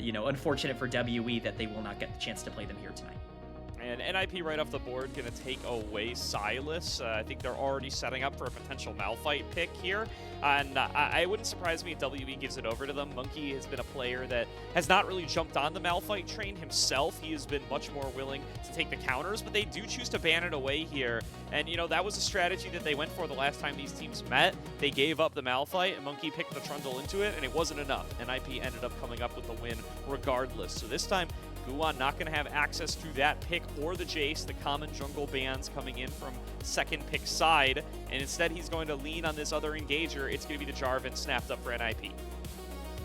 you know, unfortunate for WE that they will not get the chance to play them here tonight. And NIP right off the board going to take away Silas. I think they're already setting up for a potential Malphite pick here. And I wouldn't surprise me if WE gives it over to them. Monki has been a player that has not really jumped on the Malphite train himself. He has been much more willing to take the counters, but they do choose to ban it away here. And, you know, that was a strategy that they went for the last time these teams met. They gave up the Malphite, and Monki picked the Trundle into it, and it wasn't enough. NIP ended up coming up with the win regardless. So this time, Guwon not going to have access to that pick or the Jace, the common jungle bans coming in from second pick side, and instead he's going to lean on this other engager. It's going to be the Jarvan snapped up for NIP.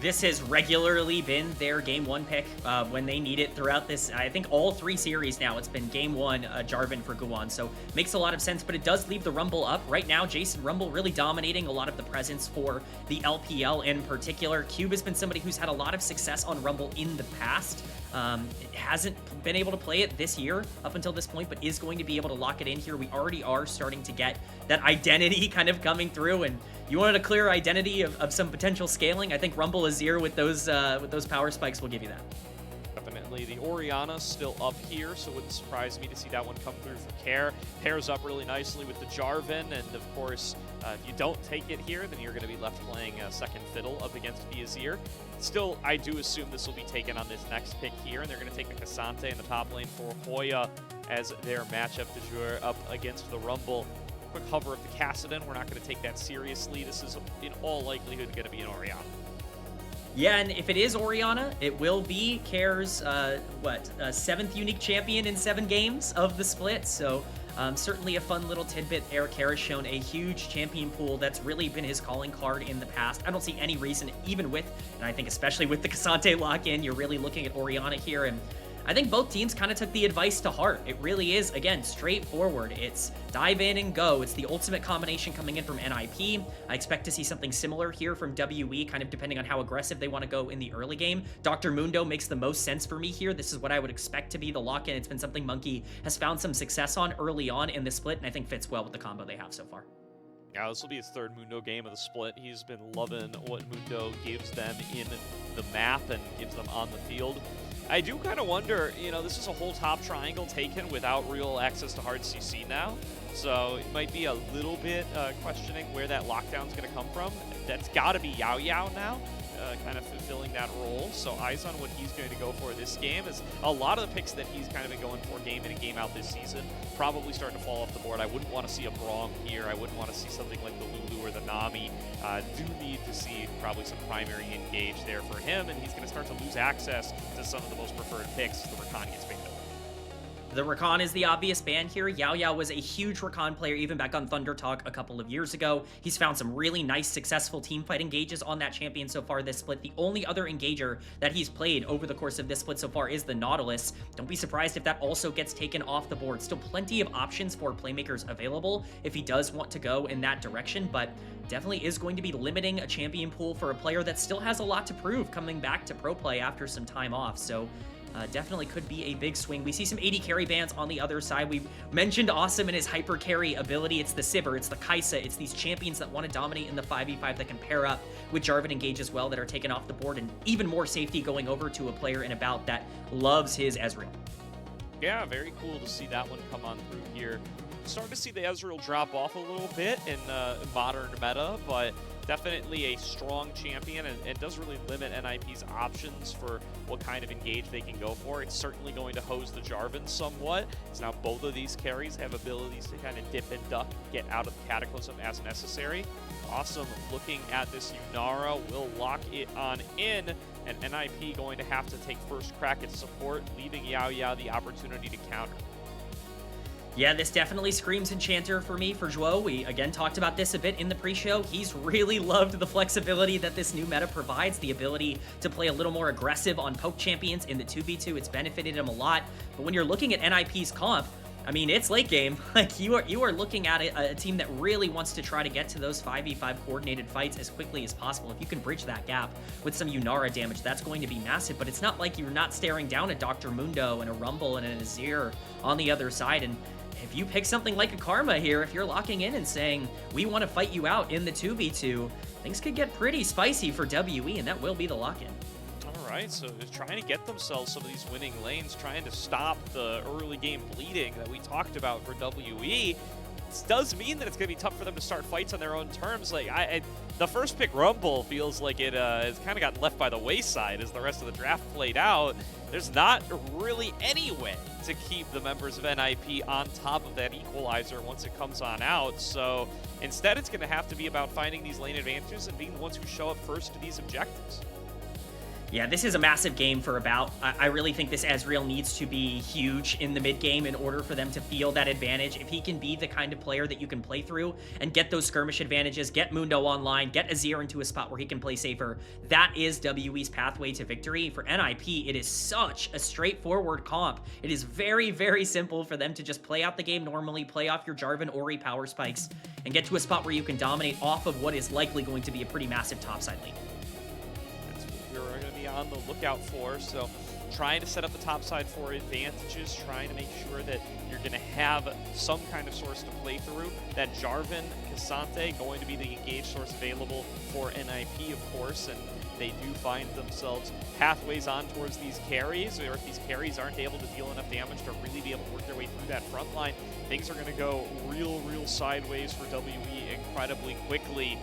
This has regularly been their game one pick when they need it throughout this. I think all 3 series now, it's been game one Jarvan for Guwon, so makes a lot of sense, but it does leave the Rumble up. Right now, Jason Rumble really dominating a lot of the presence for the LPL in particular. Cube has been somebody who's had a lot of success on Rumble in the past. It hasn't been able to play it this year up until this point, but is going to be able to lock it in here. We already are starting to get that identity kind of coming through, and you wanted a clear identity of some potential scaling. I think Rumble Azir with those power spikes will give you that. Definitely. The Orianna still up here, so it wouldn't surprise me to see that one come through for Care. Pairs up really nicely with the Jarvan, and of course, if you don't take it here, then you're going to be left playing second fiddle up against the Azir. Still, I do assume this will be taken on this next pick here, and they're going to take the Cassante in the top lane for Hoya as their matchup du jour up against the Rumble. Quick hover of the Kassadin. We're not going to take that seriously. This is, in all likelihood, going to be an Orianna. Yeah, and if it is Orianna, it will be Care's, 7th unique champion in 7 games of the split, so certainly a fun little tidbit there. Care has shown a huge champion pool. That's really been his calling card in the past. I don't see any reason, even with, and I think especially with the Cassante lock-in, you're really looking at Orianna here, and I think both teams kind of took the advice to heart. It really is, again, straightforward. It's dive in and go. It's the ultimate combination coming in from NIP. I expect to see something similar here from WE, kind of depending on how aggressive they want to go in the early game. Dr. Mundo makes the most sense for me here. This is what I would expect to be the lock-in. It's been something Monki has found some success on early on in the split, and I think fits well with the combo they have so far. Yeah, this will be his 3rd Mundo game of the split. He's been loving what Mundo gives them in the map and gives them on the field. I do kind of wonder, you know, this is a whole top triangle taken without real access to hard CC now. So it might be a little bit questioning where that lockdown's going to come from. That's got to be Yaoyao now, kind of fulfilling that role. So eyes on what he's going to go for this game. Is a lot of the picks that he's kind of been going for game in and game out this season probably starting to fall off the board. I wouldn't want to see a Braum here. I wouldn't want to see something like the Lulu or the Nami. Do need to see probably some primary engage there for him, and he's going to start to lose access to some of the most preferred picks. The Rakan gets picked up. The Rakan is the obvious ban here. Yaoyao was a huge Rakan player even back on Thunder Talk a couple of years ago. He's found some really nice, successful teamfight engages on that champion so far this split. The only other engager that he's played over the course of this split so far is the Nautilus. Don't be surprised if that also gets taken off the board. Still plenty of options for playmakers available if he does want to go in that direction, but definitely is going to be limiting a champion pool for a player that still has a lot to prove coming back to pro play after some time off. So definitely could be a big swing. We see some AD carry bans on the other side. We mentioned Assum and his hyper carry ability. It's the Sivir, it's the Kaisa, it's these champions that want to dominate in the 5v5 that can pair up with Jarvan Engage as well that are taken off the board, and even more safety going over to a player in a bout that loves his Ezreal. Yeah, very cool to see that one come on through here. Starting to see the Ezreal drop off a little bit in modern meta, but definitely a strong champion, and does really limit NIP's options for what kind of engage they can go for. It's certainly going to hose the Jarvan somewhat, because now both of these carries have abilities to kind of dip and duck, get out of the Cataclysm as necessary. Assum looking at this Yunara, will lock it on in, and NIP going to have to take first crack at support, leaving Yaoyao the opportunity to counter. Yeah, this definitely screams Enchanter for me, for Zhuo. We, again, talked about this a bit in the pre-show. He's really loved the flexibility that this new meta provides, the ability to play a little more aggressive on poke champions in the 2v2. It's benefited him a lot. But when you're looking at NIP's comp, I mean, it's late game. Like, you are looking at a team that really wants to try to get to those 5v5 coordinated fights as quickly as possible. If you can bridge that gap with some Yunara damage, that's going to be massive. But it's not like you're not staring down at Dr. Mundo and a Rumble and an Azir on the other side. And if you pick something like a Karma here, if you're locking in and saying, we want to fight you out in the 2v2, things could get pretty spicy for WE, and that will be the lock-in. All right? So they're trying to get themselves some of these winning lanes, trying to stop the early game bleeding that we talked about for WE. This does mean that it's going to be tough for them to start fights on their own terms. Like the first pick Rumble feels like it has kind of gotten left by the wayside as the rest of the draft played out. There's not really any way to keep the members of NIP on top of that equalizer once it comes on out. So instead, it's going to have to be about finding these lane advantages and being the ones who show up first to these objectives. Yeah, this is a massive game for About. I really think this Ezreal needs to be huge in the mid game in order for them to feel that advantage. If he can be the kind of player that you can play through and get those skirmish advantages, get Mundo online, get Azir into a spot where he can play safer, that is WE's pathway to victory. For NIP, it is such a straightforward comp. It is very, very simple for them to just play out the game normally, play off your Jarvan Ori power spikes, and get to a spot where you can dominate off of what is likely going to be a pretty massive topside lead. On the lookout for, so trying to set up the top side for advantages, trying to make sure that you're going to have some kind of source to play through. That Jarvan, Cassante, going to be the engaged source available for NIP, of course, and they do find themselves pathways on towards these carries, or if these carries aren't able to deal enough damage to really be able to work their way through that front line, things are going to go real sideways for WE incredibly quickly.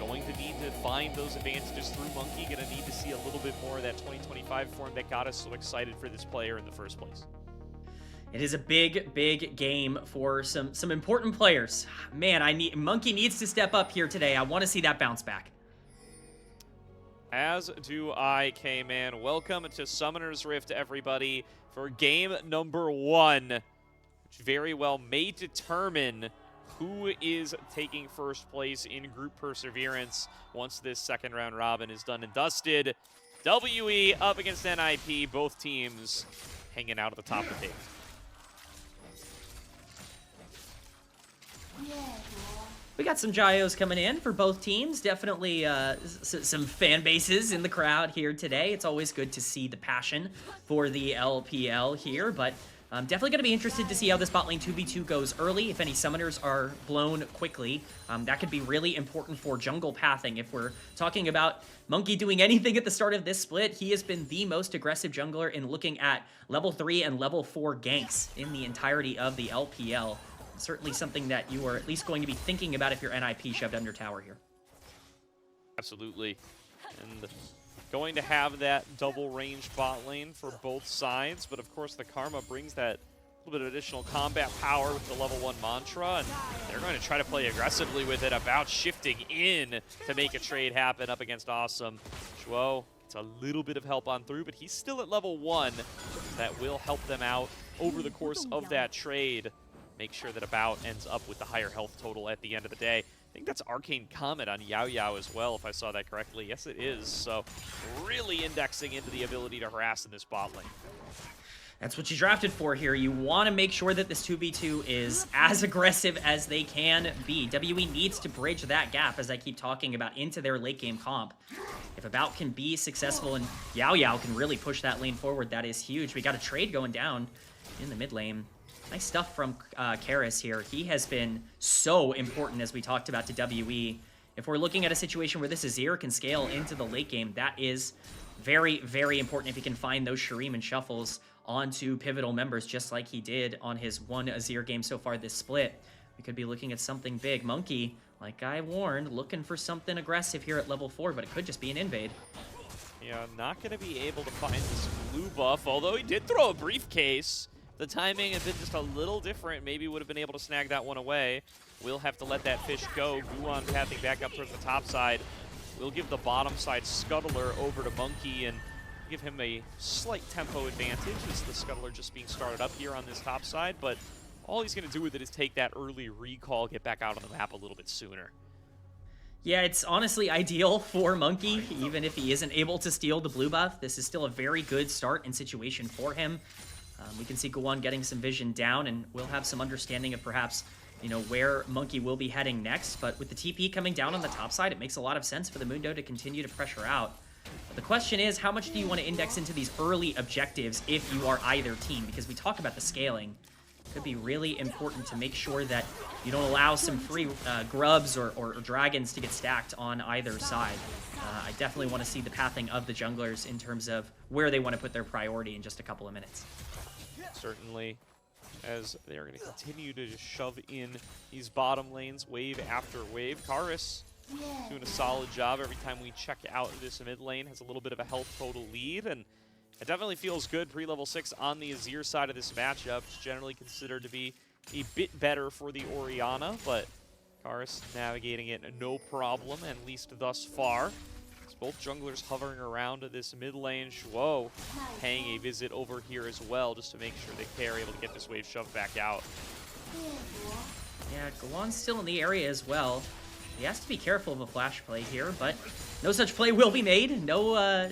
Going to need to find those advantages through Monki. Going to need to see a little bit more of that 2025 form that got us so excited for this player in the first place. It is a big game for some important players. Man, Monki needs to step up here today. I want to see that bounce back. As do I, K-Man. Welcome to Summoner's Rift, everybody, for game number 1, which very well may determine who is taking first place in Group Perseverance once this second round robin is done and dusted. WE up against NIP, both teams hanging out at the top of the table. We got some Yaoyaos coming in for both teams. Definitely some fan bases in the crowd here today. It's always good to see the passion for the LPL here, but I'm definitely going to be interested to see how this bot lane 2v2 goes early. If any summoners are blown quickly, that could be really important for jungle pathing. If we're talking about Monki doing anything at the start of this split, he has been the most aggressive jungler in looking at level 3 and level 4 ganks in the entirety of the LPL. Certainly something that you are at least going to be thinking about if you're NIP shoved under tower here. Absolutely. And going to have that double range bot lane for both sides, but of course the Karma brings that little bit of additional combat power with the level 1 mantra, and they're going to try to play aggressively with it, about shifting in to make a trade happen up against Assum. Zhuo gets a little bit of help on through, but he's still at level 1. That will help them out over the course of that trade. Make sure that About ends up with the higher health total at the end of the day. I think that's Arcane Comet on Yaoyao as well, if I saw that correctly. Yes, it is. So really indexing into the ability to harass in this bot lane. That's what you drafted for here. You want to make sure that this 2v2 is as aggressive as they can be. WE needs to bridge that gap, as I keep talking about, into their late game comp. If About can be successful and Yaoyao can really push that lane forward, that is huge. We got a trade going down in the mid lane. Nice stuff from Karis here. He has been so important, as we talked about, to WE. If we're looking at a situation where this Azir can scale into the late game, that is very important if he can find those Shuriim and shuffles onto pivotal members, just like he did on his one Azir game so far this split. We could be looking at something big. Monki, like I warned, looking for something aggressive here at level 4, but it could just be an invade. Yeah, not going to be able to find this blue buff, although he did throw a briefcase. The timing had been just a little different. Maybe would have been able to snag that one away. We'll have to let that fish go. Guwon pathing back up towards the top side. We'll give the bottom side Scuttler over to Monki and give him a slight tempo advantage as the Scuttler just being started up here on this top side. But all he's going to do with it is take that early recall, get back out on the map a little bit sooner. Yeah, it's honestly ideal for Monki, even if he isn't able to steal the blue buff. This is still a very good start and situation for him. We can see Guwon getting some vision down, and we'll have some understanding of perhaps, you know, where Monki will be heading next. But with the TP coming down on the top side, it makes a lot of sense for the Mundo to continue to pressure out. But the question is, how much do you want to index into these early objectives if you are either team? Because we talk about the scaling. could be really important to make sure that you don't allow some free grubs or dragons to get stacked on either side. I definitely want to see the pathing of the junglers in terms of where they want to put their priority in just a couple of minutes. Certainly, as they're going to continue to just shove in these bottom lanes wave after wave. Karis doing a solid job every time we check out this mid lane, has a little bit of a health total lead, and it definitely feels good pre-level 6 on the Azir side of this matchup. It's generally considered to be a bit better for the Orianna, but Karis navigating it no problem, at least thus far. It's both junglers hovering around this mid lane. Zhuo paying a visit over here as well, just to make sure they are able to get this wave shoved back out. Yeah, Guwon's still in the area as well. He has to be careful of a flash play here, but no such play will be made. No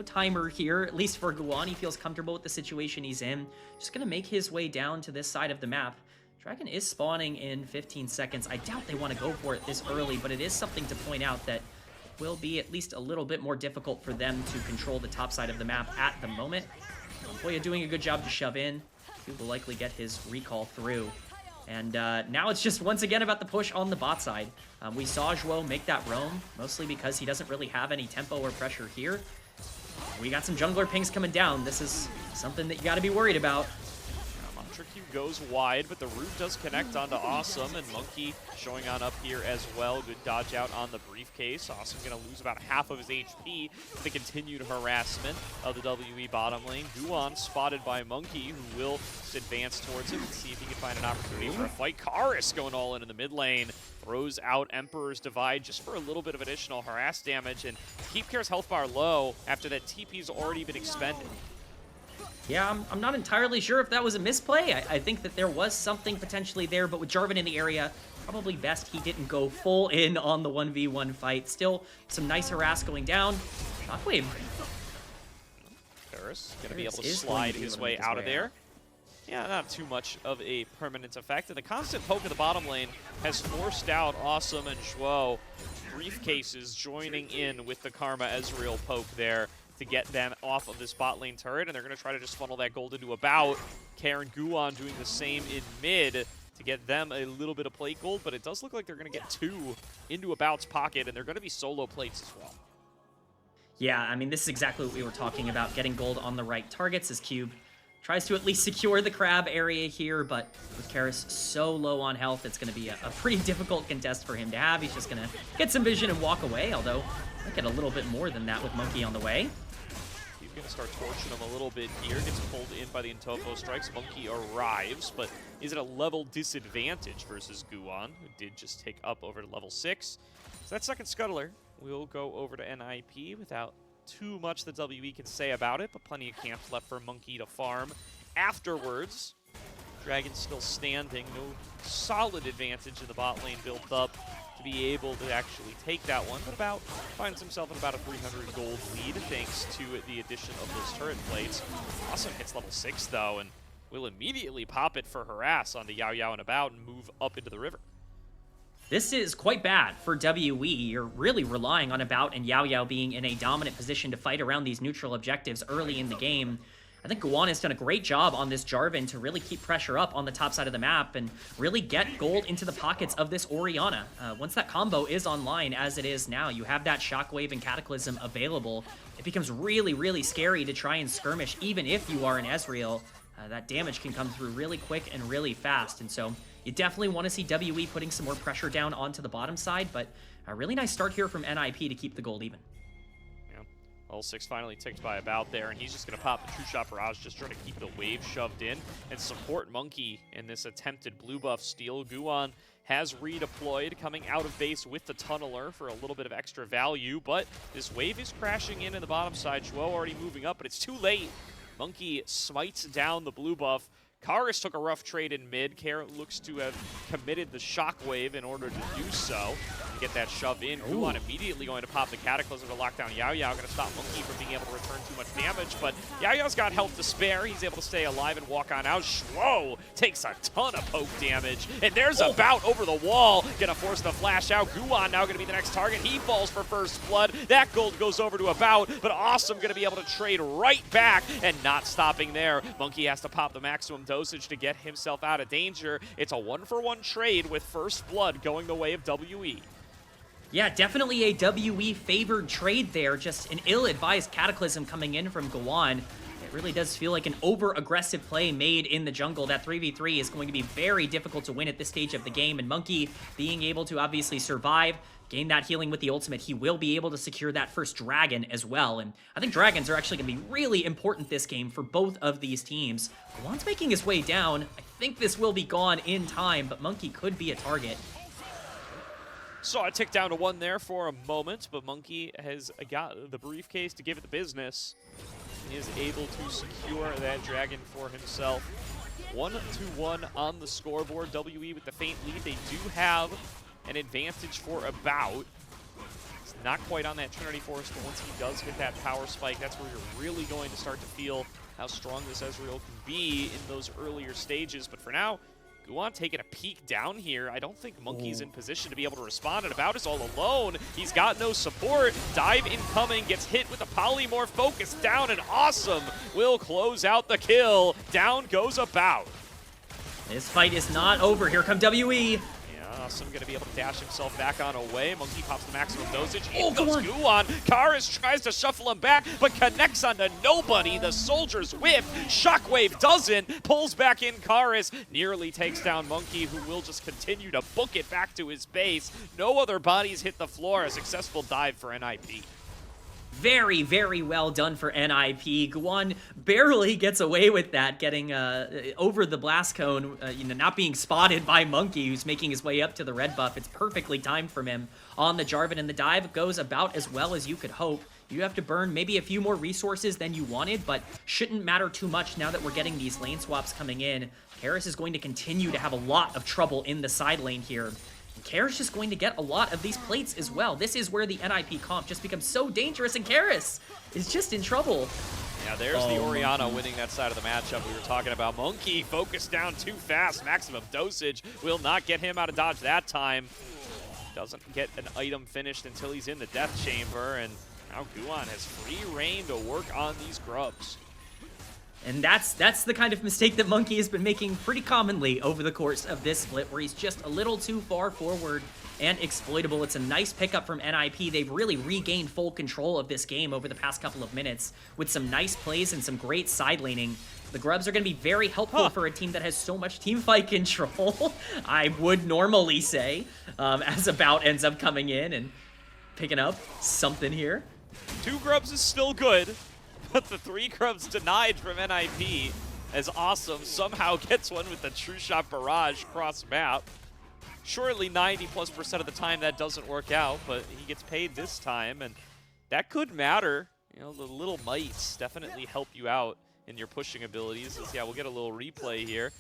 timer here, at least for Guwon. He feels comfortable with the situation he's in. Just going to make his way down to this side of the map. Dragon is spawning in 15 seconds. I doubt they want to go for it this early, but it is something to point out that it will be at least a little bit more difficult for them to control the top side of the map at the moment. Hoya doing a good job to shove in. He will likely get his recall through. And now it's just once again about the push on the bot side. We saw Zhuo make that roam, mostly because he doesn't really have any tempo or pressure here. We got some jungler pings coming down. This is something that you got to be worried about. Q goes wide, but the root does connect onto Assum, and Monki showing on up here as well. Good dodge out on the briefcase. Assum going to lose about half of his HP with the continued harassment of the WE bottom lane. Guwon spotted by Monki, who will advance towards him and see if he can find an opportunity for a fight. Karis going all in the mid lane. Throws out Emperor's Divide just for a little bit of additional harass damage, and keep Karis' health bar low after that TP's already been expended. Yeah, I'm not entirely sure if that was a misplay. I think that there was something potentially there, but with Jarvan in the area, probably best he didn't go full in on the 1v1 fight. Still, some nice harass going down. Shockwave. Karis going to be able to slide his way out of there. Yeah, not too much of a permanent effect. And the constant poke of the bottom lane has forced out Assum and Zhuo. Briefcases joining in with the Karma Ezreal poke there to get them off of this bot lane turret, and they're going to try to just funnel that gold into a bout. Karen Guwon doing the same in mid to get them a little bit of plate gold, but it does look like they're going to get 2 into a bout's pocket, and they're going to be solo plates as well. Yeah, I mean, this is exactly what we were talking about, getting gold on the right targets as Cube tries to at least secure the crab area here, but with Karis so low on health, it's going to be a pretty difficult contest for him to have. He's just going to get some vision and walk away, although might get a little bit more than that with Monki on the way. He's going to start torching him a little bit here. Gets pulled in by the Intofo strikes. Monki arrives, but is at a level disadvantage versus Guwon, who did just take up over to level 6. So that second scuttler will go over to NIP without too much that WE can say about it, but plenty of camps left for Monki to farm. Afterwards, Dragon's still standing. No solid advantage in the bot lane built up to be able to actually take that one, but finds himself in about a 300 gold lead thanks to the addition of those turret plates. Assum hits level 6 though, and will immediately pop it for harass onto Yaoyao and about and move up into the river. This is quite bad for WE. You're really relying on About and Yaoyao being in a dominant position to fight around these neutral objectives early in the game. I think Guwon has done a great job on this Jarvan to really keep pressure up on the top side of the map and really get gold into the pockets of this Orianna. Once that combo is online, as it is now, you have that Shockwave and Cataclysm available. It becomes really, really scary to try and skirmish, even if you are an Ezreal. That damage can come through really quick and really fast, and so you definitely want to see WE putting some more pressure down onto the bottom side, but a really nice start here from NIP to keep the gold even. Yeah, level 6 finally ticked by About there, and he's just going to pop the True Shot Barrage, just trying to keep the wave shoved in and support Monki in this attempted blue buff steal. Guwon has redeployed, coming out of base with the Tunneler for a little bit of extra value, but this wave is crashing in the bottom side. Zhuo already moving up, but it's too late. Monki smites down the blue buff. Karis took a rough trade in mid. Karis looks to have committed the Shockwave in order to do so. To get that shove in, Guwon immediately going to pop the Cataclysm to lock down Yaoyao. Going to stop Monki from being able to return too much damage, but Yaoyao's got health to spare. He's able to stay alive and walk on out. Zhuo takes a ton of poke damage, and there's About over the wall. Going to force the flash out. Guwon now going to be the next target. He falls for first blood. That gold goes over to About, but Assum going to be able to trade right back, and not stopping there. Monki has to pop the maximum Dosage to get himself out of danger. It's a 1-for-1 trade with First Blood going the way of WE. Yeah, definitely a WE favored trade there. Just an ill-advised Cataclysm coming in from Guwon. It really does feel like an over-aggressive play made in the jungle. That 3v3 is going to be very difficult to win at this stage of the game, and Monki being able to obviously survive, gain that healing with the ultimate, he will be able to secure that first dragon as well. And I think dragons are actually going to be really important this game for both of these teams. Guwon's making his way down. I think this will be gone in time, but Monki could be a target. Saw it tick down to 1 there for a moment, but Monki has got the briefcase to give it the business. He is able to secure that dragon for himself. 1-1 on the scoreboard. WE with the faint lead. They do have an advantage for about. It's not quite on that Trinity Force, but once he does hit that power spike, that's where you're really going to start to feel how strong this Ezreal can be in those earlier stages. But for now, Guwon taking a peek down here. I don't think Monki's in position to be able to respond, and About is all alone. He's got no support. Dive incoming, gets hit with a polymorph, focus down, and Assum will close out the kill. Down goes About. This fight is not over. Here come WE. Assum going to be able to dash himself back on away. Monki pops the maximum dosage. Oh, In goes Guwon. Karis tries to shuffle him back, but connects onto nobody. The Soldier's whip. Shockwave doesn't. Pulls back in Karis. Nearly takes down Monki, who will just continue to book it back to his base. No other bodies hit the floor. A successful dive for NIP. Very, very well done for NIP. Guwon barely gets away with that, getting over the blast cone, not being spotted by Monki, who's making his way up to the red buff. It's perfectly timed from him on the Jarvan, and the dive goes about as well as you could hope. You have to burn maybe a few more resources than you wanted, but shouldn't matter too much now that we're getting these lane swaps coming in. Karis is going to continue to have a lot of trouble in the side lane here. Karis is going to get a lot of these plates as well. This is where the NIP comp just becomes so dangerous, and Karis is just in trouble. Yeah, there's the Orianna winning that side of the matchup we were talking about. Monki focused down too fast. Maximum dosage will not get him out of dodge that time. Doesn't get an item finished until he's in the death chamber, and now Guwon has free reign to work on these grubs. And that's the kind of mistake that Monki has been making pretty commonly over the course of this split, where he's just a little too far forward and exploitable. It's a nice pickup from NIP. They've really regained full control of this game over the past couple of minutes with some nice plays and some great side laning. The grubs are going to be very helpful for a team that has so much teamfight control, I would normally say, as About ends up coming in and picking up something here. 2 grubs is still good. But the 3 grubs denied from NIP as Assum somehow gets one with the True Shot Barrage cross map. Surely 90+% of the time that doesn't work out, but he gets paid this time, and that could matter. You know, the little mites definitely help you out in your pushing abilities. As, yeah, we'll get a little replay here.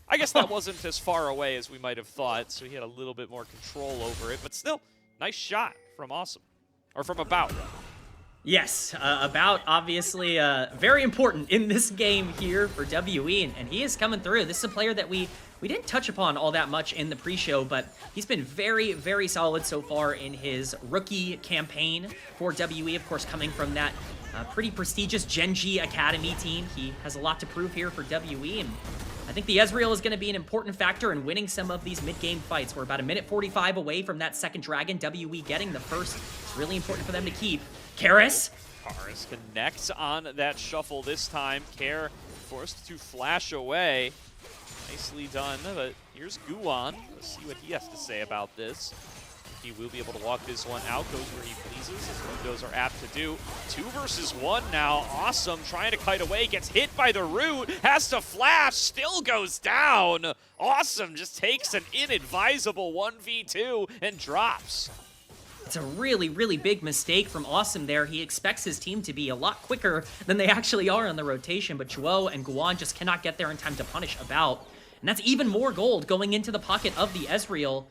I guess that wasn't as far away as we might have thought, so he had a little bit more control over it, but still, nice shot from Assum, or from About. Yes, About obviously very important in this game here for WE, and he is coming through. This is a player that we didn't touch upon all that much in the pre-show, but he's been very, very solid so far in his rookie campaign for WE, of course, coming from that pretty prestigious Gen G Academy team. He has a lot to prove here for WE, and I think the Ezreal is going to be an important factor in winning some of these mid-game fights. We're about 1:45 away from that second dragon. WE getting the first. It's really important for them to keep. Karis connects on that shuffle this time. Care forced to flash away. Nicely done, but here's Guwon. Let's see what he has to say about this. He will be able to walk this one out, goes where he pleases, as windows are apt to do. 2 versus 1 now. Assum trying to kite away, gets hit by the root, has to flash, still goes down. Assum just takes an inadvisable 1v2 and drops. It's a really, really big mistake from Assum there. He expects his team to be a lot quicker than they actually are on the rotation, but Zhuo and Guwon just cannot get there in time to punish About. And that's even more gold going into the pocket of the Ezreal.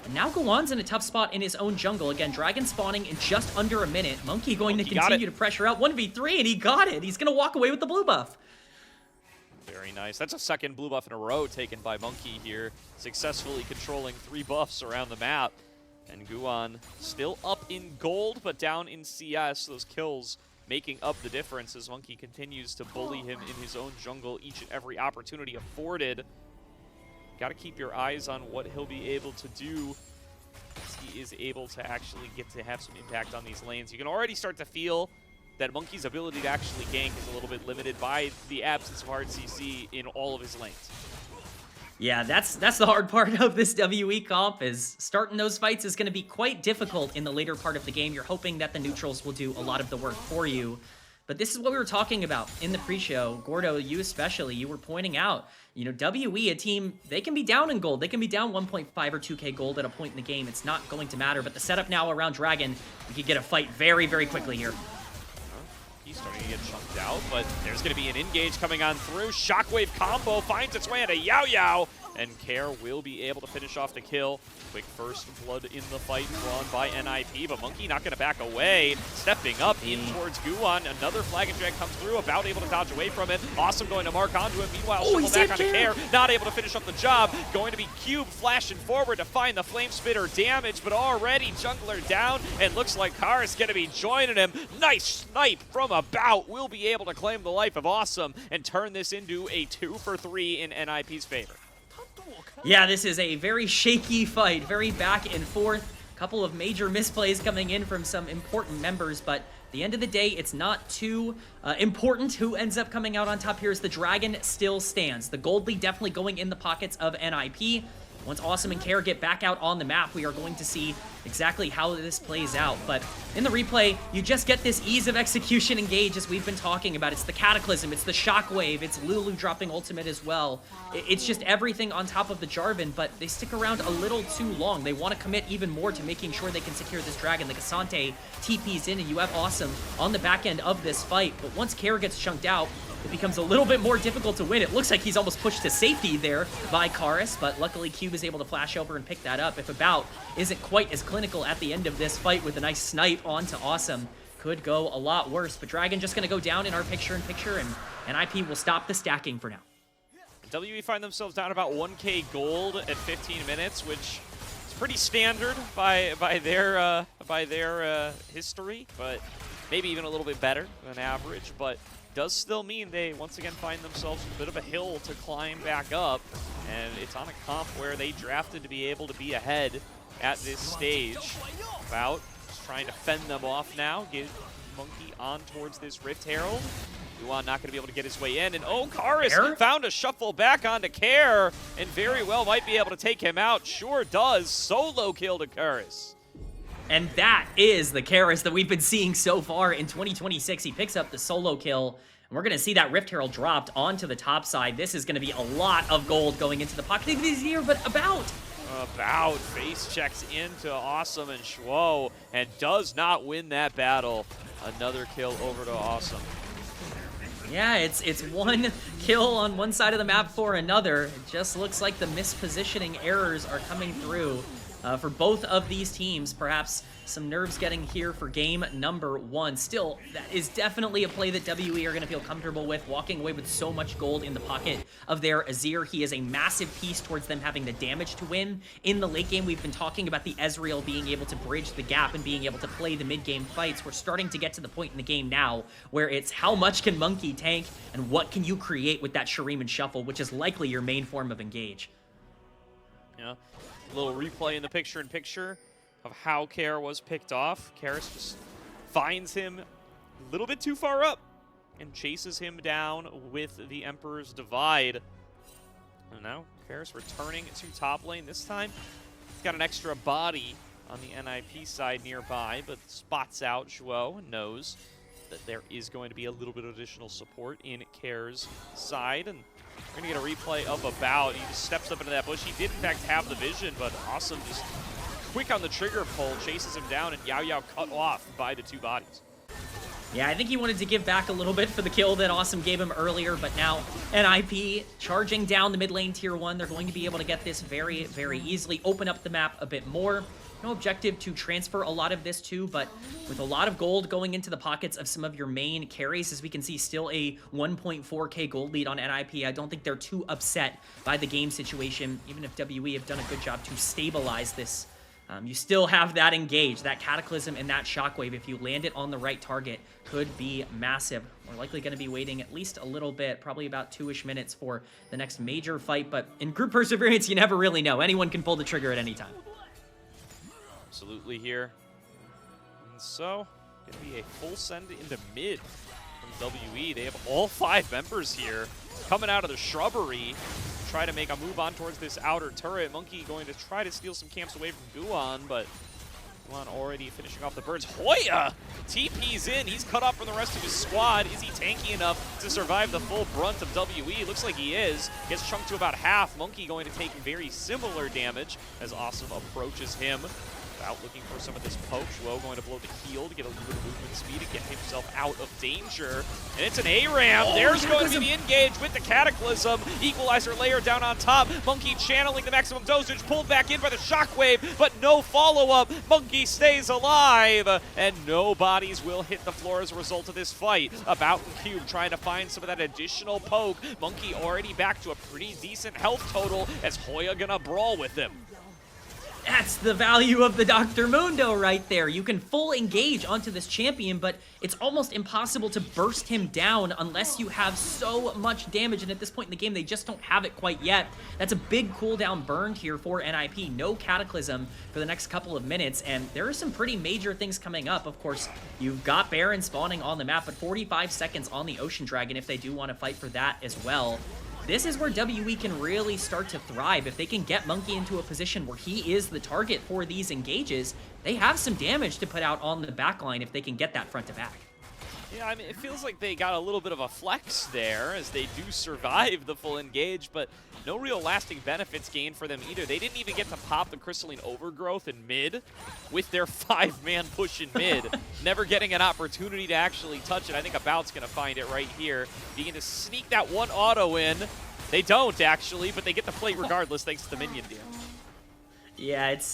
And now Guwon's in a tough spot in his own jungle. Again, dragon spawning in just under a minute. Monki going to continue to pressure out 1v3, and he got it. He's going to walk away with the blue buff. Very nice. That's a second blue buff in a row taken by Monki here, successfully controlling 3 buffs around the map. And Guwon still up in gold, but down in CS. Those kills making up the difference as Monki continues to bully him in his own jungle each and every opportunity afforded. Got to keep your eyes on what he'll be able to do as he is able to actually get to have some impact on these lanes. You can already start to feel that Monki's ability to actually gank is a little bit limited by the absence of hard CC in all of his lanes. Yeah, that's the hard part of this WE comp, is starting those fights is going to be quite difficult in the later part of the game. You're hoping that the neutrals will do a lot of the work for you. But this is what we were talking about in the pre-show. Gordo, you especially, you were pointing out, you know, WE, a team, they can be down in gold. They can be down 1.5 or 2k gold at a point in the game. It's not going to matter. But the setup now around Dragon, we could get a fight very, very quickly here. He's starting to get chunked out, but there's going to be an engage coming on through. Shockwave combo finds its way into Yaoyao, and Care will be able to finish off the kill. Quick first blood in the fight drawn by NIP, but Monki not going to back away. Stepping up in towards Guwon. Another flag and drag comes through, about able to dodge away from it. Awesome going to mark onto him. Meanwhile, Shuffle back onto Care, not able to finish up the job. Going to be Cube flashing forward to find the Flame Spitter damage, but already Jungler down, and looks like Karis going to be joining him. Nice snipe from about. Will be able to claim the life of Assum and turn this into a 2-for-3 in NIP's favor. Yeah, this is a very shaky fight, very back and forth. Couple of major misplays coming in from some important members, but at the end of the day, it's not too important who ends up coming out on top here, as the Dragon still stands. The gold lead definitely going in the pockets of NIP. Once Assum and Care get back out on the map, we are going to see exactly how this plays out. But in the replay, you just get this ease of execution engage as we've been talking about. It's the Cataclysm, it's the Shockwave, it's Lulu dropping ultimate as well. It's just everything on top of the Jarvan, but they stick around a little too long. They want to commit even more to making sure they can secure this Dragon. The Cassante TP's in, and you have Assum on the back end of this fight. But once Care gets chunked out, it becomes a little bit more difficult to win. It looks like he's almost pushed to safety there by Karis, but luckily Cube is able to flash over and pick that up. If About isn't quite as clinical at the end of this fight with a nice snipe onto Assum, could go a lot worse. But Dragon just going to go down in our picture-in-picture, and NIP will stop the stacking for now. WE find themselves down about 1k gold at 15 minutes, which is pretty standard by their history, but maybe even a little bit better than average. But does still mean they once again find themselves a bit of a hill to climb back up, and it's on a comp where they drafted to be able to be ahead at this stage. About just trying to fend them off now, get Monki on towards this Rift Herald. Guwon not going to be able to get his way in, and oh, Karis found a shuffle back onto Care, and very well might be able to take him out. Sure does. Solo kill to Karis. And that is the Karis that we've been seeing so far in 2026. He picks up the solo kill, and we're going to see that Rift Herald dropped onto the top side. This is going to be a lot of gold going into the pocket of his ear, but About face checks into Assum and Zhuo, and does not win that battle. Another kill over to Assum. Yeah, it's one kill on one side of the map for another. It just looks like the mispositioning errors are coming through for both of these teams. Perhaps some nerves getting here for game number 1. Still, that is definitely a play that WE are going to feel comfortable with, walking away with so much gold in the pocket of their Azir. He is a massive piece towards them having the damage to win. In the late game, we've been talking about the Ezreal being able to bridge the gap and being able to play the mid-game fights. We're starting to get to the point in the game now where it's how much can Monki tank and what can you create with that Shuriman and Shuffle, which is likely your main form of engage. Yeah, a little replay in the picture-in-picture of how Care was picked off. Karis just finds him a little bit too far up and chases him down with the Emperor's Divide. And now Karis returning to top lane. This time, he's got an extra body on the NIP side nearby, but spots out Zhuo and knows that there is going to be a little bit of additional support in Care's side. And we're going to get a replay of About. He just steps up into that bush. He did, in fact, have the vision, but Assum just quick on the trigger pull, chases him down, and Yaoyao cut off by the two bodies. Yeah, I think he wanted to give back a little bit for the kill that Assum gave him earlier, but now NIP charging down the mid lane tier 1. They're going to be able to get this very, very easily, open up the map a bit more. No objective to transfer a lot of this to, but with a lot of gold going into the pockets of some of your main carries, as we can see, still a 1.4k gold lead on NIP. I don't think they're too upset by the game situation, even if WE have done a good job to stabilize this You still have that engage, that Cataclysm and that Shockwave. If you land it on the right target, could be massive. We're likely going to be waiting at least a little bit, probably about 2-ish minutes for the next major fight. But in group perseverance, you never really know. Anyone can pull the trigger at any time. Absolutely here. And so, going to be a full send into mid from WE. They have all 5 members here coming out of the shrubbery. Try to make a move on towards this outer turret. Monki going to try to steal some camps away from Guwon, but Guwon already finishing off the birds. Hoya TP's in. He's cut off from the rest of his squad. Is he tanky enough to survive the full brunt of WE? Looks like he is. Gets chunked to about half. Monki going to take very similar damage as Assum approaches him. Out looking for some of this poke. Zhuo going to blow the heal to get a little bit of movement speed and get himself out of danger. And it's an ARAM. There's going to be the engage with the Cataclysm. Equalizer layer down on top. Monki channeling the maximum dosage, pulled back in by the Shockwave, but no follow-up. Monki stays alive, and no bodies will hit the floor as a result of this fight. About and Cube trying to find some of that additional poke. Monki already back to a pretty decent health total as Hoya gonna brawl with him. That's the value of the Dr. Mundo right there. You can full engage onto this champion, but it's almost impossible to burst him down unless you have so much damage, and at this point in the game, they just don't have it quite yet. That's a big cooldown burned here for NIP. No Cataclysm for the next couple of minutes, and there are some pretty major things coming up. Of course, you've got Baron spawning on the map, but 45 seconds on the Ocean Dragon if they do want to fight for that as well. This is where WE can really start to thrive. If they can get Monki into a position where he is the target for these engages, they have some damage to put out on the backline if they can get that front to back. Yeah, I mean, it feels like they got a little bit of a flex there as they do survive the full engage, but no real lasting benefits gained for them either. They didn't even get to pop the Crystalline Overgrowth in mid with their 5-man push in mid, never getting an opportunity to actually touch it. I think About's going to find it right here, beginning to sneak that one auto in. They don't, actually, but they get the plate regardless thanks to the minion deal. Yeah, it's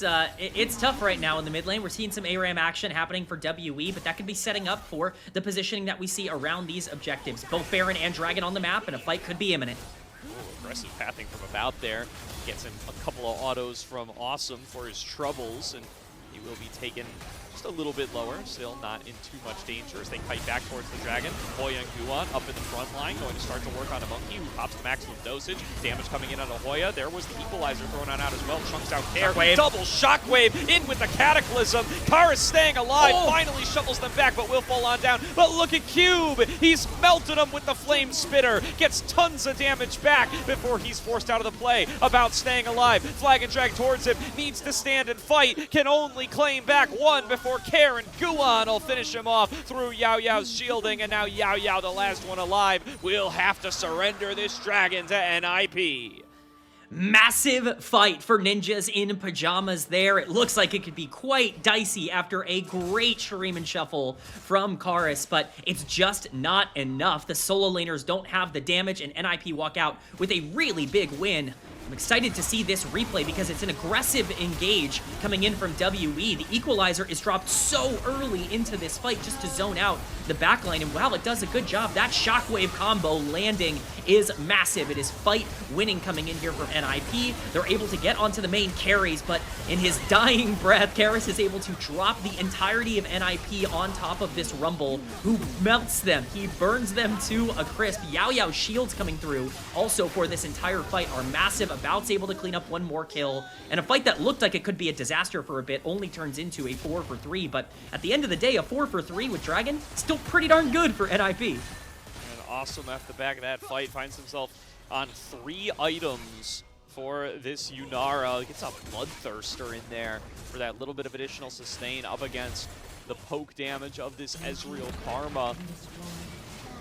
tough right now in the mid lane. We're seeing some ARAM action happening for WE, but that could be setting up for the positioning that we see around these objectives. Both Baron and Dragon on the map, and a fight could be imminent. Ooh, aggressive pathing from About there. Gets him a couple of autos from Assum for his troubles, and he will be taken just a little bit lower, still not in too much danger as they kite back towards the Dragon. Hoya and Guwon up in the front line, going to start to work on a Monki who pops the maximum dosage. Damage coming in on a Hoya. There was the Equalizer thrown on out as well. Chunks out there. Shockwave. Double Shockwave in with the Cataclysm. Karis staying alive, finally shuffles them back, but will fall on down. But look at Cube. He's melted him with the Flame Spitter. Gets tons of damage back before he's forced out of the play. About staying alive. Flag and drag towards him. Needs to stand and fight. Can only claim back one before Care and Guwon will finish him off through Yaoyao's shielding, and now Yaoyao, the last one alive, will have to surrender this dragon to NIP. Massive fight for ninjas in pajamas there. It looks like it could be quite dicey after a great Shuriman shuffle from Karis, but it's just not enough. The solo laners don't have the damage, and NIP walk out with a really big win. I'm excited to see this replay because it's an aggressive engage coming in from WE. The Equalizer is dropped so early into this fight just to zone out the backline, and while it does a good job, that Shockwave combo landing is massive. It is fight winning coming in here from NIP. They're able to get onto the main carries, but in his dying breath, Karis is able to drop the entirety of NIP on top of this Rumble, who melts them. He burns them to a crisp. Yaoyao's shields coming through also for this entire fight are massive. About's able to clean up one more kill, and a fight that looked like it could be a disaster for a bit only turns into a 4-for-3, but at the end of the day, a 4-for-3 with Dragon, still pretty darn good for NIP. And Assum off the back of that fight finds himself on 3 items for this Yunara. Gets a Bloodthirster in there for that little bit of additional sustain up against the poke damage of this Ezreal Karma.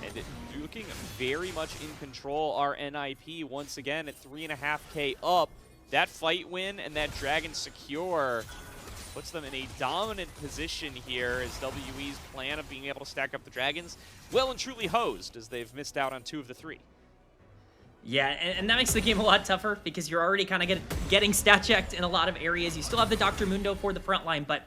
And looking very much in control are NIP once again at 3.5K up. That fight win and that Dragon secure puts them in a dominant position here as WE's plan of being able to stack up the Dragons well and truly hosed as they've missed out on 2 of the 3. Yeah, and that makes the game a lot tougher because you're already kind of getting stat checked in a lot of areas. You still have the Dr. Mundo for the front line, but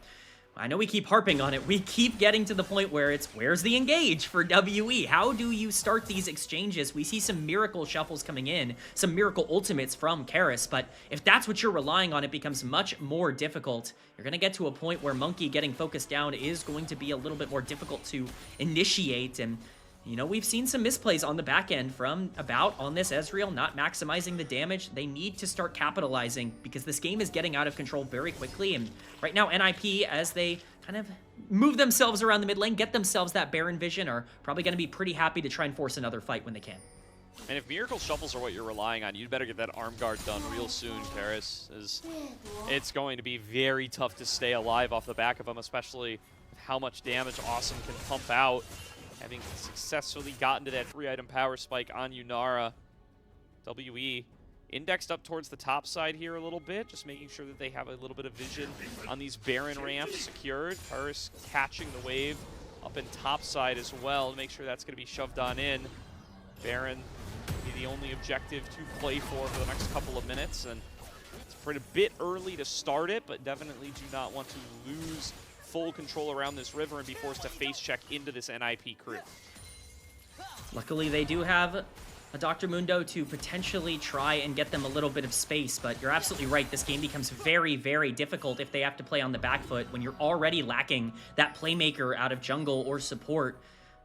I know we keep harping on it. We keep getting to the point where it's, where's the engage for WE? How do you start these exchanges? We see some miracle shuffles coming in, some miracle ultimates from Karis, but if that's what you're relying on, it becomes much more difficult. You're going to get to a point where Monki getting focused down is going to be a little bit more difficult to initiate, and you know, we've seen some misplays on the back end from About on this Ezreal, not maximizing the damage. They need to start capitalizing because this game is getting out of control very quickly. And right now, NIP, as they kind of move themselves around the mid lane, get themselves that Baron vision, are probably going to be pretty happy to try and force another fight when they can. And if miracle shuffles are what you're relying on, you'd better get that arm guard done real soon, Karis. It's going to be very tough to stay alive off the back of them, especially with how much damage Assum can pump out. Having successfully gotten to that 3-item power spike on Yunara, WE indexed up towards the top side here a little bit, just making sure that they have a little bit of vision on these Baron ramps secured. Karis catching the wave up in top side as well to make sure that's going to be shoved on in. Baron will be the only objective to play for the next couple of minutes, and it's a bit early to start it, but definitely do not want to lose full control around this river and be forced to face check into this NIP crew. Luckily, they do have a Dr. Mundo to potentially try and get them a little bit of space, but you're absolutely right. This game becomes very, very difficult if they have to play on the back foot when you're already lacking that playmaker out of jungle or support.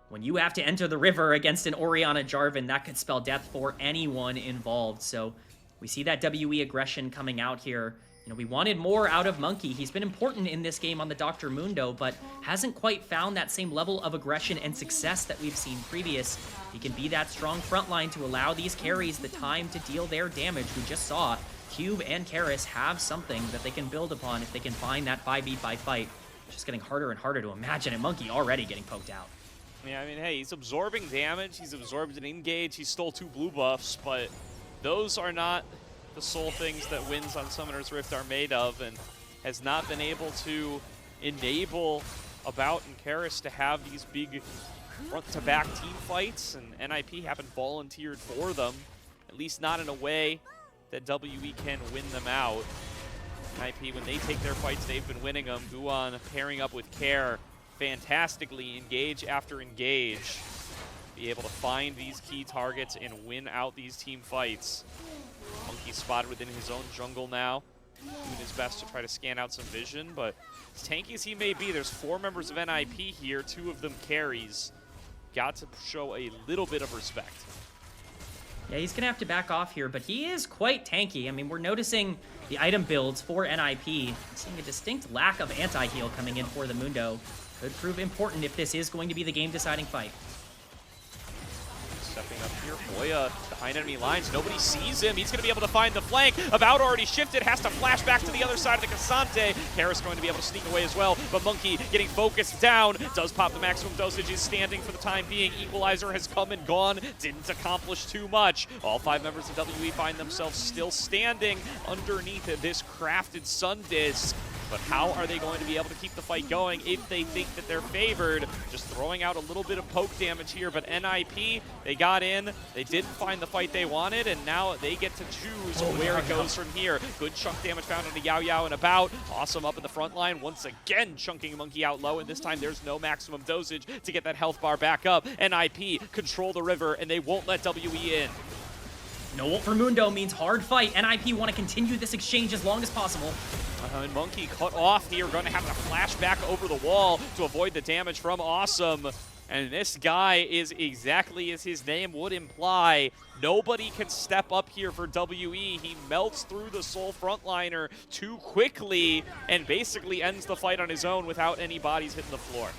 When you have to enter the river against an Orianna Jarvan, that could spell death for anyone involved. So we see that WE aggression coming out here. You know, we wanted more out of Monki. He's been important in this game on the Dr. Mundo, but hasn't quite found that same level of aggression and success that we've seen previous. He can be that strong front line to allow these carries the time to deal their damage. We just saw Cube and Karis have something that they can build upon if they can find that 5v5 fight. It's just getting harder and harder to imagine, and Monki already getting poked out. Yeah, I mean, hey, he's absorbing damage, he's absorbed an engage, he stole 2 blue buffs, but those are not the sole things that wins on Summoner's Rift are made of, and has not been able to enable About and Karis to have these big front-to-back team fights, and NIP haven't volunteered for them, at least not in a way that WE can win them out. NIP, when they take their fights, they've been winning them. Guwon pairing up with Care fantastically, engage after engage, be able to find these key targets and win out these team fights. Monki spotted within his own jungle now, doing his best to try to scan out some vision, but as tanky as he may be, there's 4 members of NIP here, 2 of them carries. Got to show a little bit of respect. Yeah, he's going to have to back off here, but he is quite tanky. I mean, we're noticing the item builds for NIP, seeing a distinct lack of anti-heal coming in for the Mundo. Could prove important if this is going to be the game-deciding fight. Stepping up here, Hoya behind enemy lines. Nobody sees him. He's going to be able to find the flank. About already shifted, has to flash back to the other side of the Cassante. Karis going to be able to sneak away as well, but Monki getting focused down. Does pop the maximum dosage, is standing for the time being. Equalizer has come and gone. Didn't accomplish too much. All 5 members of WE find themselves still standing underneath this crafted sun disc. But how are they going to be able to keep the fight going if they think that they're favored? Just throwing out a little bit of poke damage here, but NIP, they got in, they didn't find the fight they wanted, and now they get to choose where it goes from here. Good chunk damage found on the Yaoyao and About. Assum up in the front line, once again chunking Monki out low, and this time there's no maximum dosage to get that health bar back up. NIP control the river, and they won't let WE in. No ult for Mundo means hard fight. NIP want to continue this exchange as long as possible. And Monki cut off here, going to have to flash back over the wall to avoid the damage from Assum. And this guy is exactly as his name would imply. Nobody can step up here for WE. He melts through the sole frontliner too quickly and basically ends the fight on his own without any bodies hitting the floor.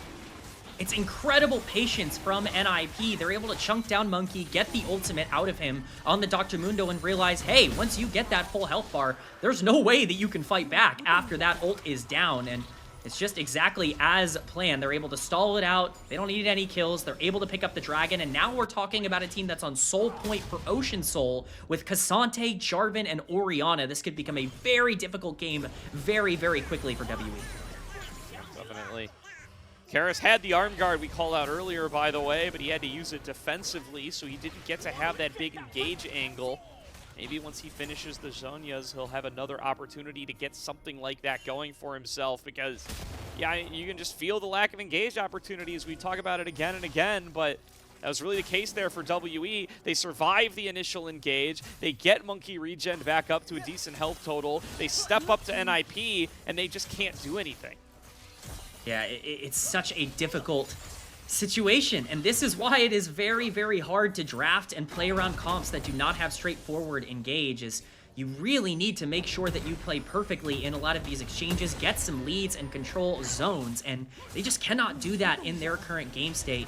It's incredible patience from NIP. They're able to chunk down Monki, get the ultimate out of him on the Dr. Mundo, and realize, hey, once you get that full health bar, there's no way that you can fight back after that ult is down. And it's just exactly as planned. They're able to stall it out. They don't need any kills. They're able to pick up the dragon. And now we're talking about a team that's on soul point for Ocean Soul with Cassante, Jarvan, and Orianna. This could become a very difficult game very, very quickly for WE. Definitely. Karis had the arm guard we called out earlier, by the way, but he had to use it defensively, so he didn't get to have that big engage angle. Maybe once he finishes the Zhonyas, he'll have another opportunity to get something like that going for himself, because yeah, you can just feel the lack of engaged opportunities. We talk about it again and again, but that was really the case there for WE. They survive the initial engage. They get Monki regen back up to a decent health total. They step up to NIP, and they just can't do anything. Yeah, it's such a difficult situation, and this is why it is very, very hard to draft and play around comps that do not have straightforward engage. Is you really need to make sure that you play perfectly in a lot of these exchanges, get some leads, and control zones, and they just cannot do that in their current game state.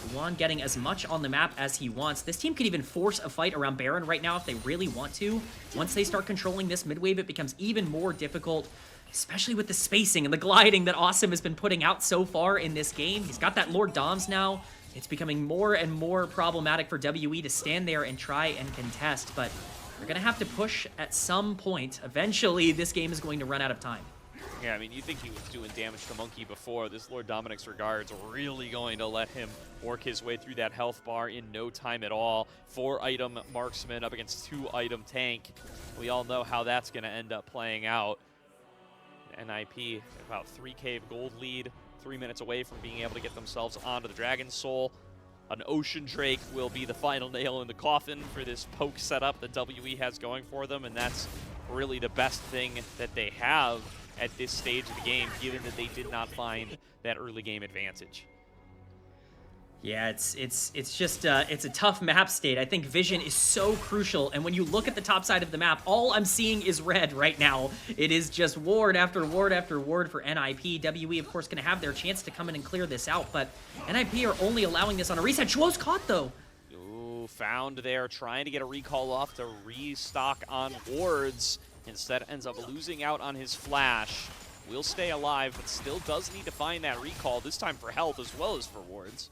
Guwon getting as much on the map as he wants. This team could even force a fight around Baron right now if they really want to. Once they start controlling this mid wave, it becomes even more difficult, especially with the spacing and the gliding that Assum has been putting out so far in this game. He's got that Lord Doms now. It's becoming more and more problematic for WE to stand there and try and contest, but they're going to have to push at some point. Eventually, this game is going to run out of time. Yeah, I mean, you think he was doing damage to Monki before. This Lord Dominic's Regard's really going to let him work his way through that health bar in no time at all. 4-item marksman up against 2-item tank. We all know how that's going to end up playing out. NIP, about 3k of gold lead, 3 minutes away from being able to get themselves onto the Dragon Soul. An Ocean Drake will be the final nail in the coffin for this poke setup that WE has going for them, and that's really the best thing that they have at this stage of the game, given that they did not find that early game advantage. Yeah, it's just it's a tough map state. I think vision is so crucial, and when you look at the top side of the map, all I'm seeing is red right now. It is just ward after ward after ward for NIP. WE, of course, going to have their chance to come in and clear this out, but NIP are only allowing this on a reset. Zhuo's caught, though. Ooh, found there, trying to get a recall off to restock on wards. Instead ends up losing out on his flash. Will stay alive, but still does need to find that recall, this time for health as well as for wards.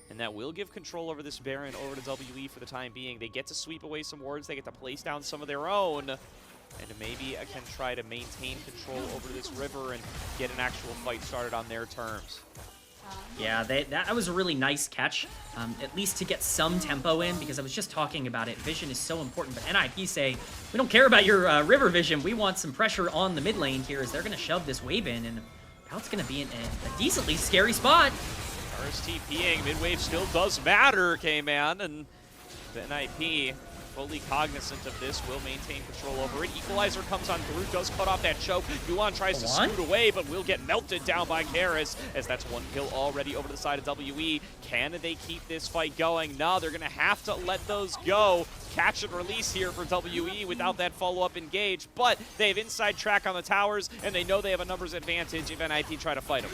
And that will give control over this Baron over to WE for the time being. They get to sweep away some wards, they get to place down some of their own, and maybe can try to maintain control over this river and get an actual fight started on their terms. Yeah, that was a really nice catch, at least to get some tempo in, because I was just talking about it. Vision is so important, but NIP say, we don't care about your river vision. We want some pressure on the mid lane here, as they're going to shove this wave in, and now it's going to be in a decently scary spot. Karis TPing, mid-wave still does matter, K-Man, and the NIP, fully cognizant of this, will maintain control over it. Equalizer comes on through, does cut off that choke. Guwon tries to scoot away, but will get melted down by Karis, as that's one kill already over to the side of WE. Can they keep this fight going? No, they're going to have to let those go. Catch and release here for WE without that follow-up engage, but they have inside track on the towers, and they know they have a numbers advantage if NIP try to fight them.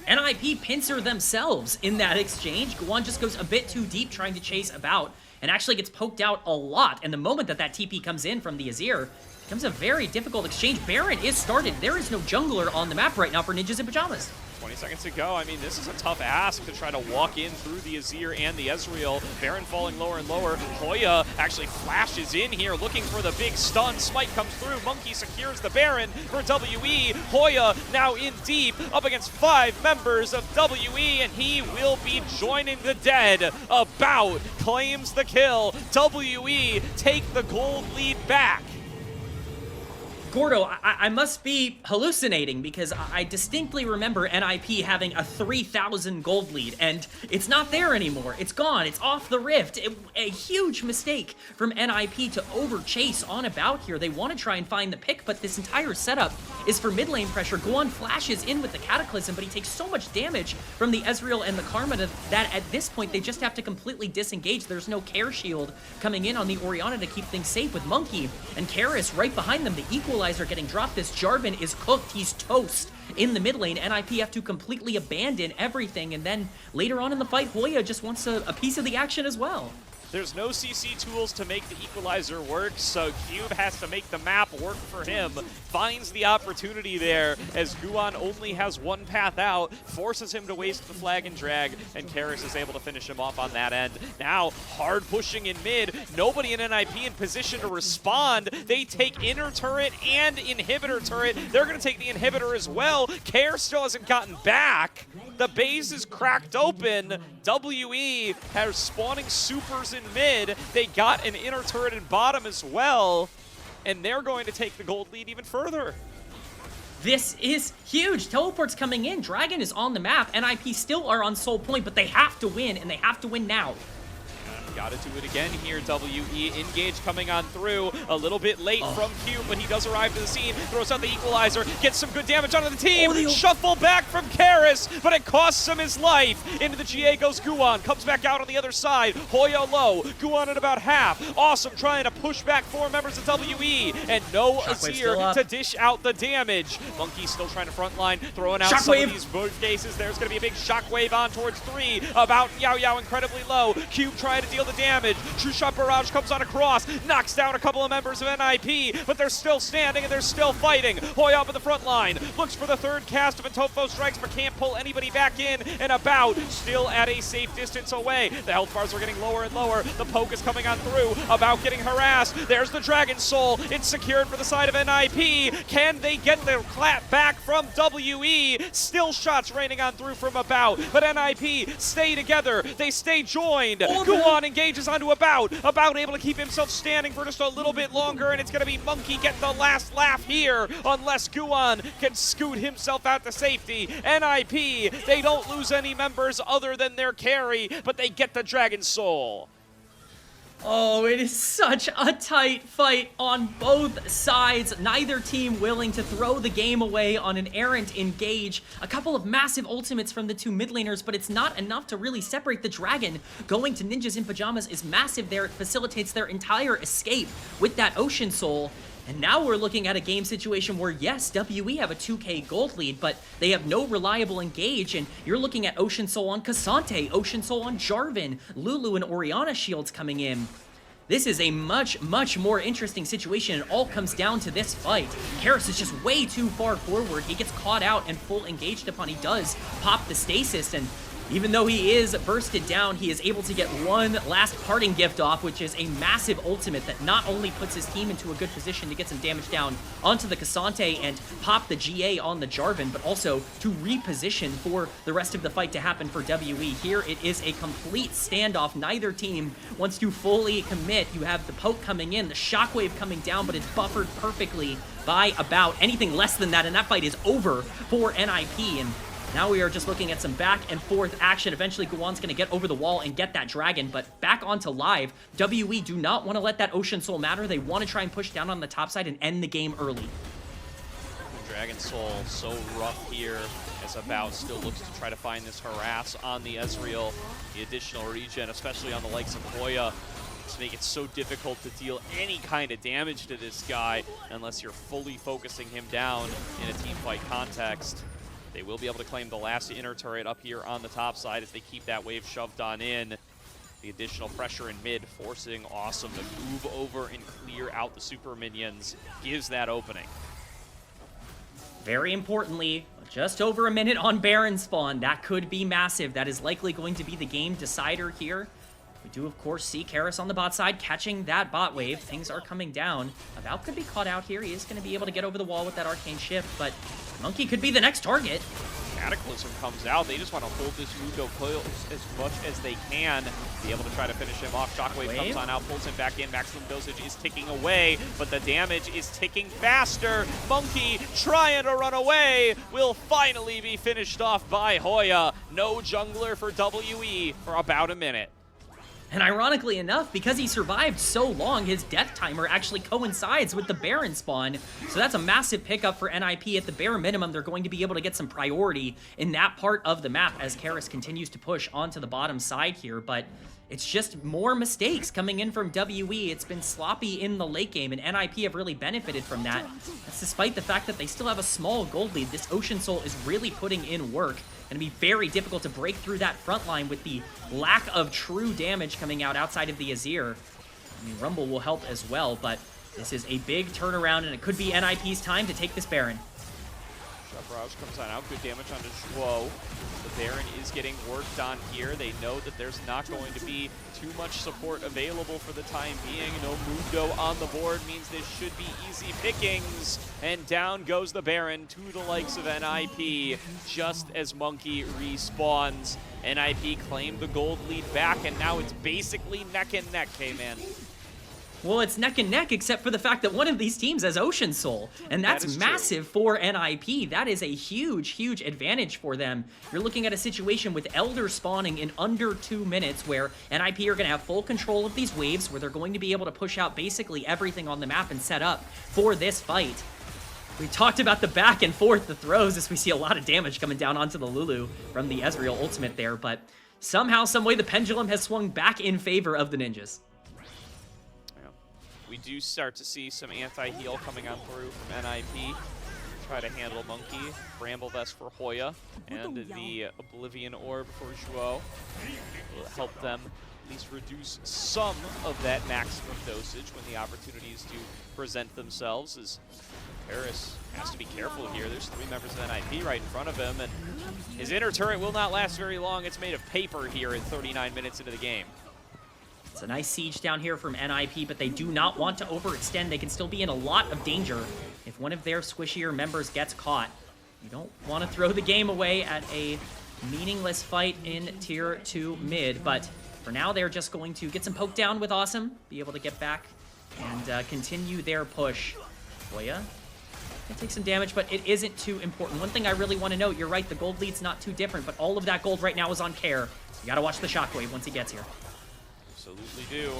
NIP pincer themselves in that exchange. Guwon just goes a bit too deep trying to chase about and actually gets poked out a lot. And the moment that TP comes in from the Azir, it becomes a very difficult exchange. Baron is started. There is no jungler on the map right now for Ninjas in Pyjamas. 20 seconds to go. I mean, this is a tough ask to try to walk in through the Azir and the Ezreal. Baron falling lower and lower. Hoya actually flashes in here looking for the big stun. Smite comes through. Monki secures the Baron for WE. Hoya now in deep up against 5 members of WE, and he will be joining the dead. About claims the kill. WE take the gold lead back. Gordo, I must be hallucinating, because I distinctly remember NIP having a 3,000 gold lead, and it's not there anymore. It's gone. It's off the rift. A huge mistake from NIP to over-chase on about here. They want to try and find the pick, but this entire setup is for mid lane pressure. Guwon flashes in with the Cataclysm, but he takes so much damage from the Ezreal and the Karma that at this point they just have to completely disengage. There's no care shield coming in on the Orianna to keep things safe with Monki and Karis right behind them. The Equalizer getting dropped. This Jarvan is cooked. He's toast in the mid lane. NIP have to completely abandon everything, and then later on in the fight, Hoya just wants a piece of the action as well. There's no CC tools to make the Equalizer work, so Cube has to make the map work for him. Finds the opportunity there as Guwon only has one path out, forces him to waste the flag and drag, and Karis is able to finish him off on that end. Now, hard pushing in mid, nobody in NIP in position to respond. They take inner turret and inhibitor turret. They're going to take the inhibitor as well. Care still hasn't gotten back. The base is cracked open. WE has spawning supers in mid. They got an inner turret in bottom as well, and they're going to take the gold lead even further. This is huge. Teleport's coming in. Dragon is on the map. NIP still are on Soul Point, but they have to win, and they have to win now. Gotta do it again here, WE. Engage coming on through. A little bit late from Q, but he does arrive to the scene. Throws out the equalizer. Gets some good damage onto the team. Shuffle back from Karis, but it costs him his life. Into the GA goes Guwon. Comes back out on the other side. Hoya low. Guwon at about half. Assum trying to push back 4 members of WE. And no Azir to dish out the damage. Monki still trying to frontline. Throwing out some of these both cases. There's going to be a big shockwave on towards 3. About Yaoyao incredibly low. Cube trying to deal the damage. True Shot Barrage comes on across, knocks down a couple of members of NIP, but they're still standing and they're still fighting. Hoya up in the front line, looks for the third cast of Antofo strikes, but can't pull anybody back in, and About still at a safe distance away. The health bars are getting lower and lower. The poke is coming on through. About getting harassed. There's the Dragon Soul. It's secured for the side of NIP. Can they get their clap back from WE? Still shots raining on through from About, but NIP stay together. They stay joined. Guwon engages onto About able to keep himself standing for just a little bit longer, and it's going to be Monki get the last laugh here, unless Guwon can scoot himself out to safety. NIP, they don't lose any members other than their carry, but they get the Dragon Soul. Oh, it is such a tight fight on both sides. Neither team willing to throw the game away on an errant engage. A couple of massive ultimates from the 2 mid laners, but it's not enough to really separate the Dragon. Going to Ninjas in Pyjamas is massive there. It facilitates their entire escape with that Ocean Soul. And now we're looking at a game situation where, yes, WE have a 2k gold lead, but they have no reliable engage, and you're looking at Ocean Soul on Cassante, Ocean Soul on Jarvan, Lulu and Orianna shields coming in. This is a much, much more interesting situation. It all comes down to this fight. Karis is just way too far forward. He gets caught out and full engaged upon. He does pop the stasis, and even though he is bursted down, he is able to get one last parting gift off, which is a massive ultimate that not only puts his team into a good position to get some damage down onto the Cassante and pop the GA on the Jarvan, but also to reposition for the rest of the fight to happen for WE. Here it is a complete standoff. Neither team wants to fully commit. You have the poke coming in, the shockwave coming down, but it's buffered perfectly by About. Anything less than that, and that fight is over for NIP. And now we are just looking at some back and forth action. Eventually, Guwon's going to get over the wall and get that Dragon, but back onto live. WE do not want to let that Ocean Soul matter. They want to try and push down on the top side and end the game early. Dragon Soul so rough here as About still looks to try to find this harass on the Ezreal. The additional regen, especially on the likes of Hoya, to make it so difficult to deal any kind of damage to this guy unless you're fully focusing him down in a teamfight context. They will be able to claim the last inner turret up here on the top side as they keep that wave shoved on in. The additional pressure in mid, forcing Assum to move over and clear out the super minions, gives that opening. Very importantly, just over a minute on Baron spawn. That could be massive. That is likely going to be the game decider here. We do, of course, see Karis on the bot side catching that bot wave. Things are coming down. About could be caught out here. He is going to be able to get over the wall with that arcane shift, but Monki could be the next target. Cataclysm comes out. They just want to hold this Mundo close as much as they can. Be able to try to finish him off. Shockwave comes on out, pulls him back in. Maximum dosage is ticking away, but the damage is ticking faster. Monki trying to run away will finally be finished off by Hoya. No jungler for WE for about a minute. And ironically enough, because he survived so long, his death timer actually coincides with the Baron spawn. So that's a massive pickup for NIP. At the bare minimum, they're going to be able to get some priority in that part of the map as Karis continues to push onto the bottom side here. But it's just more mistakes coming in from WE. It's been sloppy in the late game, and NIP have really benefited from that. That's despite the fact that they still have a small gold lead. This Ocean Soul is really putting in work. Going to be very difficult to break through that front line with the lack of true damage coming out outside of the Azir. I mean, Rumble will help as well, but this is a big turnaround, and it could be NIP's time to take this Baron. Barrage comes on out, good damage onto Zhuo. The Baron is getting worked on here. They know that there's not going to be too much support available for the time being. No Mundo on the board means this should be easy pickings. And down goes the Baron to the likes of NIP just as Monki respawns. NIP claimed the gold lead back, and now it's basically neck and neck, K-Man. Well, it's neck and neck, except for the fact that one of these teams has Ocean Soul, and that's massive for NIP. That is a huge, huge advantage for them. You're looking at a situation with Elder spawning in under 2 minutes, where NIP are going to have full control of these waves, where they're going to be able to push out basically everything on the map and set up for this fight. We talked about the back and forth, the throws, as we see a lot of damage coming down onto the Lulu from the Ezreal ultimate there, but somehow, someway, the pendulum has swung back in favor of the Ninjas. We do start to see some anti-heal coming on through from NIP. Try to handle Monki, Bramble Vest for Hoya, and the Oblivion Orb for Zhuo will help them at least reduce some of that maximum dosage when the opportunities do present themselves, as Karis has to be careful here. There's 3 members of NIP right in front of him, and his inner turret will not last very long. It's made of paper here at 39 minutes into the game. It's a nice siege down here from NIP, but they do not want to overextend. They can still be in a lot of danger if one of their squishier members gets caught. You don't want to throw the game away at a meaningless fight in Tier 2 mid, but for now they're just going to get some poke down with Assum, be able to get back and continue their push. Hoya can take some damage, but it isn't too important. One thing I really want to note, you're right, the gold lead's not too different, but all of that gold right now is on Care. You got to watch the shockwave once he gets here. Absolutely do.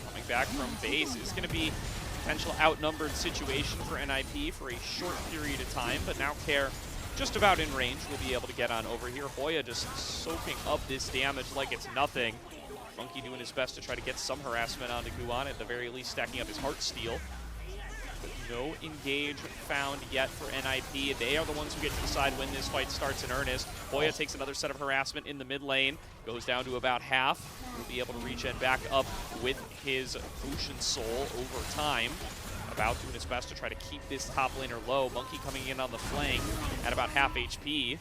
Coming back from base is going to be a potential outnumbered situation for NIP for a short period of time, but now Care just about in range will be able to get on over here. Hoya just soaking up this damage like it's nothing. Monki doing his best to try to get some harassment onto Guwon, at the very least stacking up his heart steal. No engage found yet for NIP. They are the ones who get to decide when this fight starts in earnest. Hoya takes another set of harassment in the mid lane, goes down to about half. Will be able to regen back up with his Ocean Soul over time. About doing his best to try to keep this top laner low. Monki coming in on the flank at about half HP.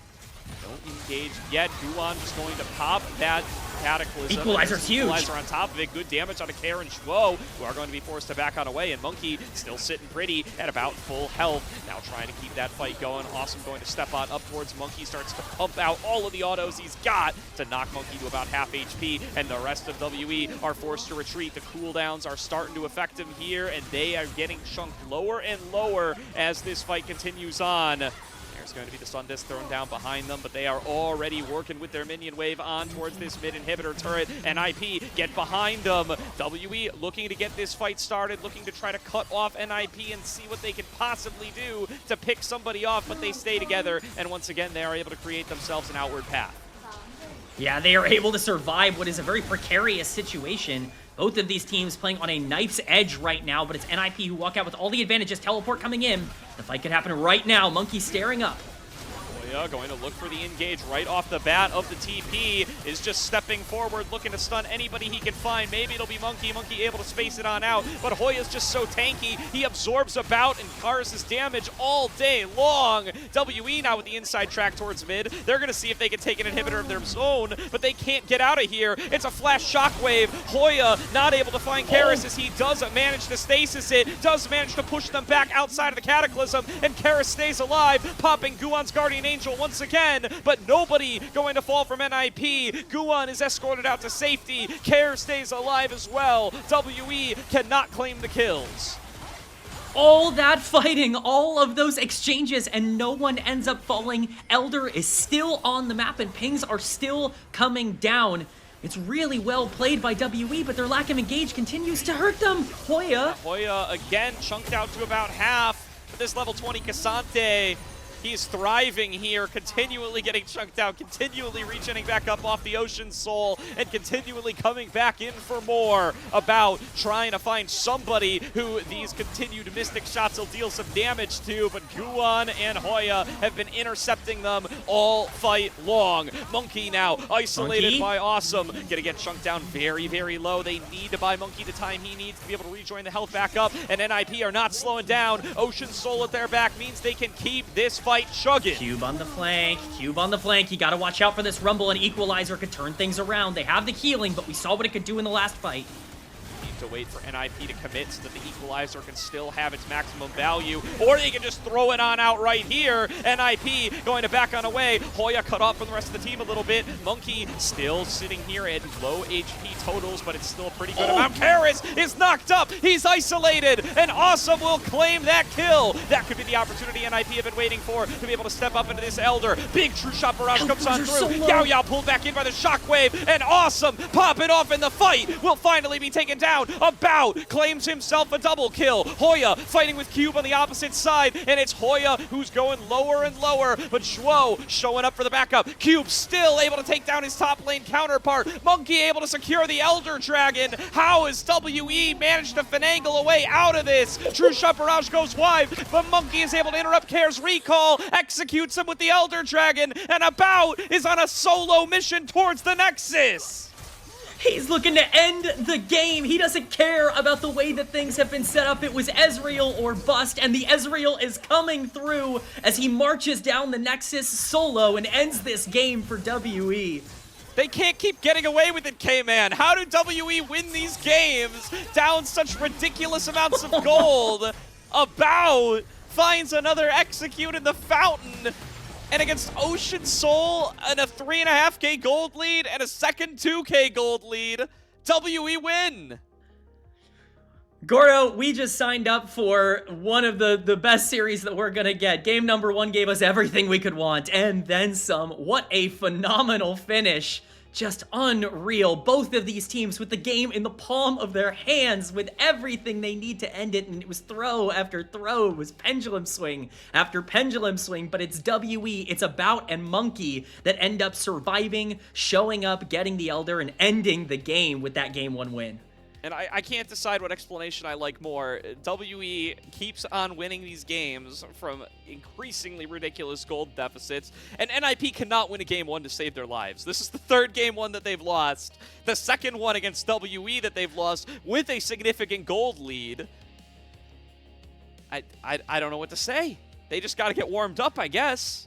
Don't engage yet. Guwon just going to pop that Cataclysm. Equalizer's huge. Equalizer on top of it. Good damage on Care and Zhuo, who are going to be forced to back on away. And Monki still sitting pretty at about full health. Now trying to keep that fight going. Assum going to step on up towards Monki. Starts to pump out all of the autos he's got to knock Monki to about half HP. And the rest of WE are forced to retreat. The cooldowns are starting to affect him here, and they are getting chunked lower and lower as this fight continues on. There's going to be the Sun Disc thrown down behind them, but they are already working with their minion wave on towards this mid inhibitor turret. NIP get behind them. WE looking to get this fight started, looking to try to cut off NIP and see what they can possibly do to pick somebody off, but they stay together, and once again they are able to create themselves an outward path. Yeah, they are able to survive what is a very precarious situation. Both of these teams playing on a knife's edge right now, but it's NIP who walk out with all the advantages. Teleport coming in. The fight could happen right now. Monki staring up. Hoya going to look for the engage right off the bat of the TP, is just stepping forward, looking to stun anybody he can find. Maybe it'll be Monki. Monki able to space it on out, but Hoya's just so tanky. He absorbs about and Karis' damage all day long. WE now with the inside track towards mid. They're going to see if they can take an inhibitor of their own, but they can't get out of here. It's a flash shockwave. Hoya not able to find Karis as he does manage to stasis it, does manage to push them back outside of the Cataclysm, and Karis stays alive, popping Guwon's Guardian Angel once again, but nobody going to fall from NIP. Guwon is escorted out to safety. Care stays alive as well. WE cannot claim the kills. All that fighting, all of those exchanges, and no one ends up falling. Elder is still on the map, and pings are still coming down. It's really well played by WE, but their lack of engage continues to hurt them. Hoya again chunked out to about half for this level 20 Cassante. He's thriving here, continually getting chunked out, continually regening back up off the Ocean Soul, and continually coming back in for more. About trying to find somebody who these continued Mystic shots will deal some damage to, but Guwon and Hoya have been intercepting them all fight long. Monki now isolated by Assum, gonna get chunked down very, very low. They need to buy Monki the time he needs to be able to rejoin the health back up, and NIP are not slowing down. Ocean Soul at their back means they can keep this fight chugging. Cube on the flank, Cube on the flank. You gotta watch out for this Rumble, and Equalizer could turn things around. They have the healing, but we saw what it could do in the last fight. have to wait for NIP to commit so that the equalizer can still have its maximum value, or they can just throw it on out right here. NIP going to back on away. Hoya cut off from the rest of the team a little bit. Monki still sitting here at low HP totals, but it's still a pretty good amount. Karis is knocked up. He's isolated, and Assum will claim that kill. That could be the opportunity NIP have been waiting for to be able to step up into this Elder. Big true shot barrage comes on through. Yaoyao pulled back in by the shockwave, and Assum popping off in the fight will finally be taken down. About claims himself a double kill. Hoya fighting with Cube on the opposite side, and it's Hoya who's going lower and lower, but Zhuo showing up for the backup. Cube still able to take down his top lane counterpart. Monki able to secure the Elder Dragon. How has WE managed to finagle a way out of this? True shot barrage goes wide, but Monki is able to interrupt Kare's recall, executes him with the Elder Dragon, and About is on a solo mission towards the Nexus. He's looking to end the game. He doesn't care about the way that things have been set up. It was Ezreal or bust, and the Ezreal is coming through as he marches down the Nexus solo and ends this game for WE. They can't keep getting away with it, K-Man. How do WE win these games down such ridiculous amounts of gold? About finds another execute in the fountain. And against Ocean Soul and a 3.5k gold lead and a second 2k gold lead, WE win. Gordo, we just signed up for one of the best series that we're gonna get. Game number 1 gave us everything we could want, and then some. What a phenomenal finish. Just unreal. Both of these teams with the game in the palm of their hands with everything they need to end it, and it was throw after throw. It was pendulum swing after pendulum swing, but it's WE, it's About and Monki that end up surviving, showing up, getting the Elder, and ending the game with that game 1 win. And I can't decide what explanation I like more. WE keeps on winning these games from increasingly ridiculous gold deficits, and NIP cannot win a game 1 to save their lives. This is the 3rd game 1 that they've lost, the 2nd one against WE that they've lost with a significant gold lead. I don't know what to say. They just got to get warmed up, I guess.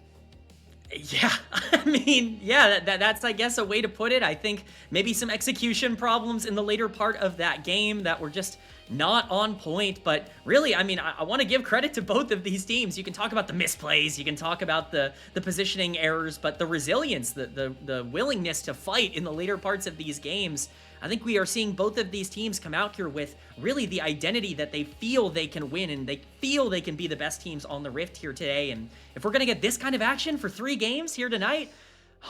Yeah, I mean, yeah, that's, I guess, a way to put it. I think maybe some execution problems in the later part of that game that were just not on point, but really, I mean, I want to give credit to both of these teams. You can talk about the misplays, you can talk about the positioning errors, but the resilience, the willingness to fight in the later parts of these games, I think we are seeing both of these teams come out here with really the identity that they feel they can win, and they feel they can be the best teams on the Rift here today. And if we're going to get this kind of action for 3 games here tonight,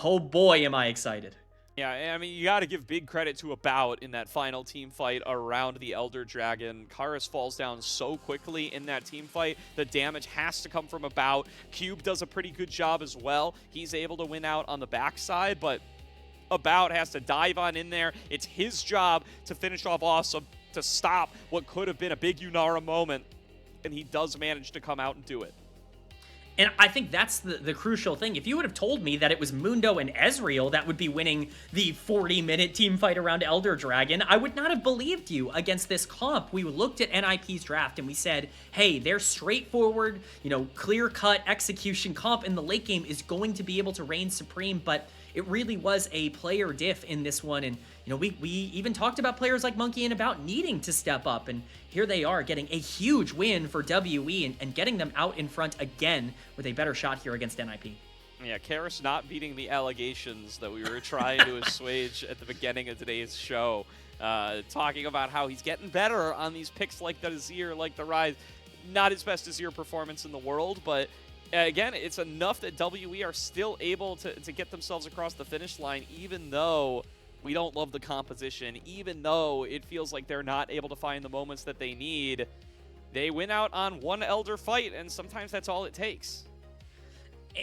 oh boy, am I excited. Yeah, I mean, you got to give big credit to About in that final team fight around the Elder Dragon. Karis falls down so quickly in that team fight. The damage has to come from About. Cube does a pretty good job as well. He's able to win out on the backside, but About has to dive on in there. It's his job to finish off Assum, to stop what could have been a big Unara moment, and he does manage to come out and do it. And I think that's the crucial thing. If you would have told me that it was Mundo and Ezreal that would be winning the 40-minute team fight around Elder Dragon, I would not have believed you against this comp. We looked at NIP's draft and we said, hey, their straightforward, clear-cut execution comp in the late game is going to be able to reign supreme, but it really was a player diff in this one. And, we even talked about players like Monki and About needing to step up. And here they are getting a huge win for WE and getting them out in front again with a better shot here against NIP. Yeah, Karis not beating the allegations that we were trying to assuage at the beginning of today's show. Talking about how he's getting better on these picks like the Azir, like the Rise. Not his best Azir performance in the world, but again, it's enough that WE are still able to get themselves across the finish line, even though we don't love the composition, even though it feels like they're not able to find the moments that they need. They win out on 1 Elder fight, and sometimes that's all it takes.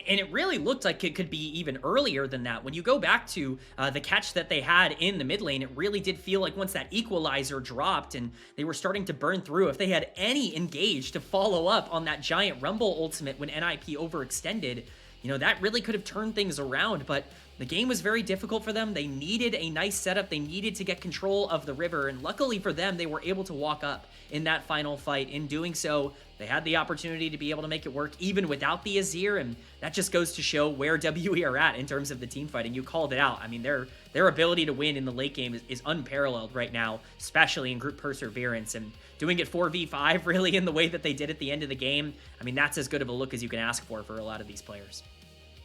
And it really looked like it could be even earlier than that. When you go back to the catch that they had in the mid lane, it really did feel like once that equalizer dropped and they were starting to burn through, if they had any engage to follow up on that giant Rumble ultimate when NIP overextended, that really could have turned things around. But The game was very difficult for them. They needed a nice setup. They needed to get control of the river, and luckily for them, they were able to walk up in that final fight. In doing so, they had the opportunity to be able to make it work even without the Azir, and that just goes to show where WE are at in terms of the team fighting. You called it out. I mean, their ability to win in the late game is unparalleled right now, especially in group perseverance, and doing it 4v5 really in the way that they did at the end of the game. I mean, that's as good of a look as you can ask for a lot of these players.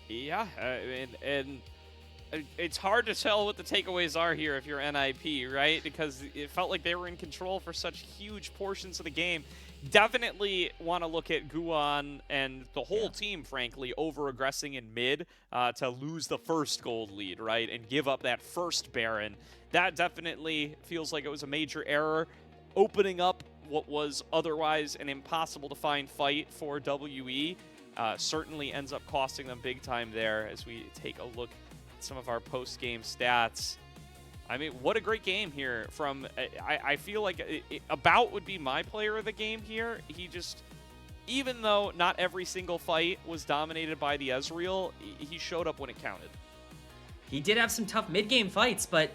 Yeah, and it's hard to tell what the takeaways are here if you're NIP, right? Because it felt like they were in control for such huge portions of the game. Definitely want to look at Guwon and the whole team, frankly, over-aggressing in mid to lose the first gold lead, right? And give up that first Baron. That definitely feels like it was a major error, opening up what was otherwise an impossible-to-find fight for WE. Certainly ends up costing them big time there as we take a look at some of our post-game stats. I mean, what a great game here from, I feel like About would be my player of the game here. He just, even though not every single fight was dominated by the Ezreal, he showed up when it counted. He did have some tough mid-game fights, but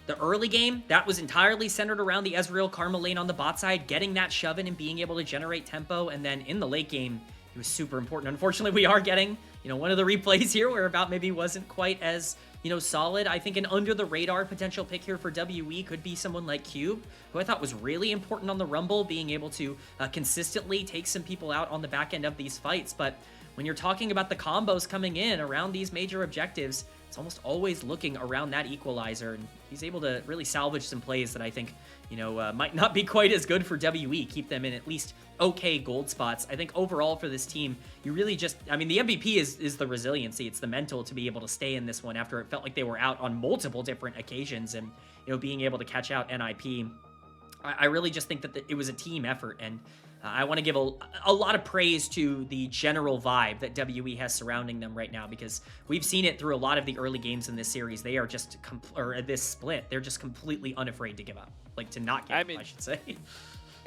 the early game, that was entirely centered around the Ezreal Karma lane on the bot side, getting that shove in and being able to generate tempo, and then in the late game, it was super important. Unfortunately, we are getting, one of the replays here where About maybe wasn't quite as, solid. I think an under-the-radar potential pick here for WE could be someone like Cube, who I thought was really important on the Rumble, being able to consistently take some people out on the back end of these fights. But when you're talking about the combos coming in around these major objectives, it's almost always looking around that equalizer, and he's able to really salvage some plays that I think, might not be quite as good for WE, keep them in at least okay gold spots. I think overall for this team, you really just, I mean, the MVP is the resiliency. It's the mental to be able to stay in this one after it felt like they were out on multiple different occasions, and, being able to catch out NIP. I really just think that it was a team effort, and I want to give a lot of praise to the general vibe that WE has surrounding them right now, because we've seen it through a lot of the early games in this series. They are just, or this split, they're just completely unafraid to give up. Like, to not give up, I should say.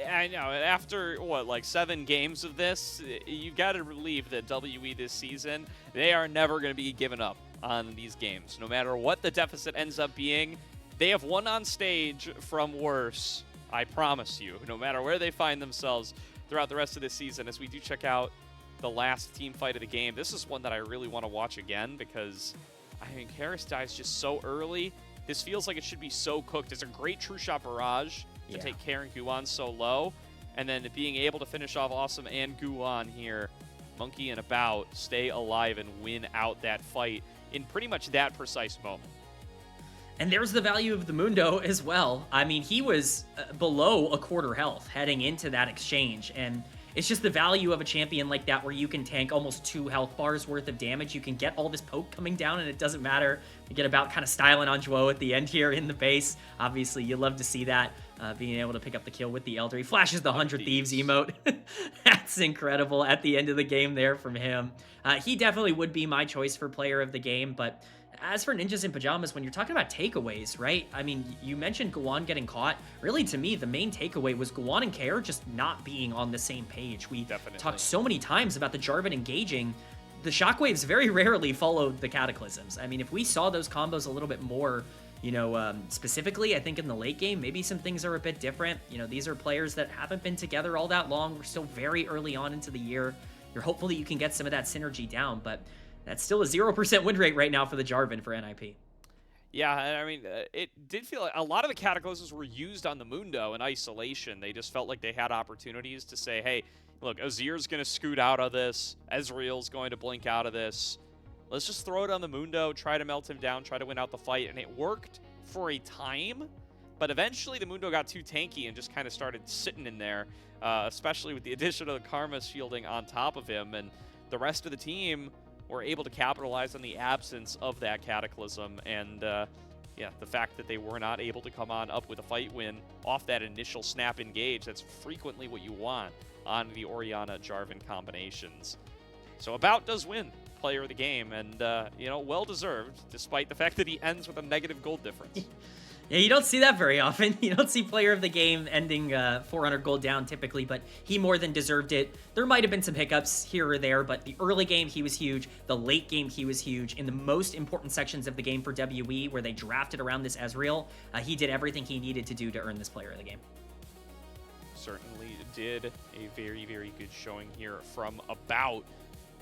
I know, after, what, like 7 games of this, you've got to believe that WE this season, they are never going to be giving up on these games. No matter what the deficit ends up being, they have won on stage from worse, I promise you, no matter where they find themselves throughout the rest of this season. As we do check out the last team fight of the game, this is one that I really want to watch again, because, I mean, Karis dies just so early. This feels like it should be so cooked. It's a great true shot barrage to take care of Guwon so low, and then being able to finish off Assum and Guwon here. Monki and About stay alive and win out that fight in pretty much that precise moment. And there's the value of the Mundo as well. I mean, he was below a quarter health heading into that exchange, and it's just the value of a champion like that where you can tank almost 2 health bars worth of damage. You can get all this poke coming down, and it doesn't matter. You get About kind of styling on Zhuo at the end here in the base. Obviously, you love to see that, being able to pick up the kill with the Elder. He flashes the 100 Thieves emote. That's incredible at the end of the game there from him. He definitely would be my choice for player of the game, but as for Ninjas in Pyjamas, when you're talking about takeaways, right? I mean, you mentioned Guwon getting caught. Really, to me, the main takeaway was Guwon and Kair just not being on the same page. We talked so many times about the Jarvan engaging. The shockwaves very rarely followed the cataclysms. I mean, if we saw those combos a little bit more, specifically, I think in the late game, maybe some things are a bit different. These are players that haven't been together all that long. We're still very early on into the year. You're hopeful that you can get some of that synergy down, but that's still a 0% win rate right now for the Jarvan for NIP. Yeah, I mean, it did feel like a lot of the cataclysms were used on the Mundo in isolation. They just felt like they had opportunities to say, hey, look, Azir's going to scoot out of this. Ezreal's going to blink out of this. Let's just throw it on the Mundo, try to melt him down, try to win out the fight. And it worked for a time, but eventually the Mundo got too tanky and just kind of started sitting in there, especially with the addition of the Karma shielding on top of him. And the rest of the team were able to capitalize on the absence of that cataclysm, and yeah, the fact that they were not able to come on up with a fight win off that initial snap engage. That's frequently what you want on the Orianna Jarvan combinations. So About does win player of the game, and well deserved, despite the fact that he ends with a negative gold difference. Yeah, you don't see that very often. You don't see player of the game ending 400 gold down typically, but he more than deserved it. There might have been some hiccups here or there, but the early game, he was huge. The late game, he was huge. In the most important sections of the game for WE, where they drafted around this Ezreal, he did everything he needed to do to earn this player of the game. Certainly did a very, very good showing here from About.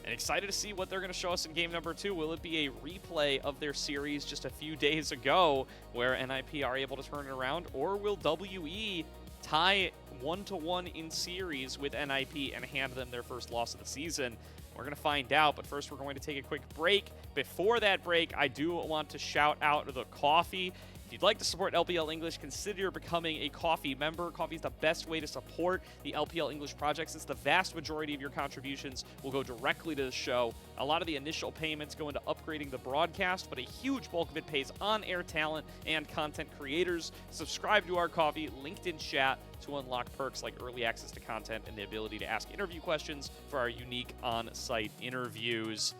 And excited to see what they're going to show us in game number 2. Will it be a replay of their series just a few days ago where NIP are able to turn it around? Or will WE tie 1-1 in series with NIP and hand them their first loss of the season? We're going to find out, but first we're going to take a quick break. Before that break, I do want to shout out the coffee. If you'd like to support LPL English, consider becoming a Coffee member. Coffee is the best way to support the LPL English project since the vast majority of your contributions will go directly to the show. A lot of the initial payments go into upgrading the broadcast, but a huge bulk of it pays on-air talent and content creators. Subscribe to our Coffee, linked in chat, to unlock perks like early access to content and the ability to ask interview questions for our unique on-site interviews.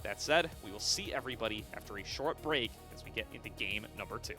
That said, we will see everybody after a short break as we get into game number 2.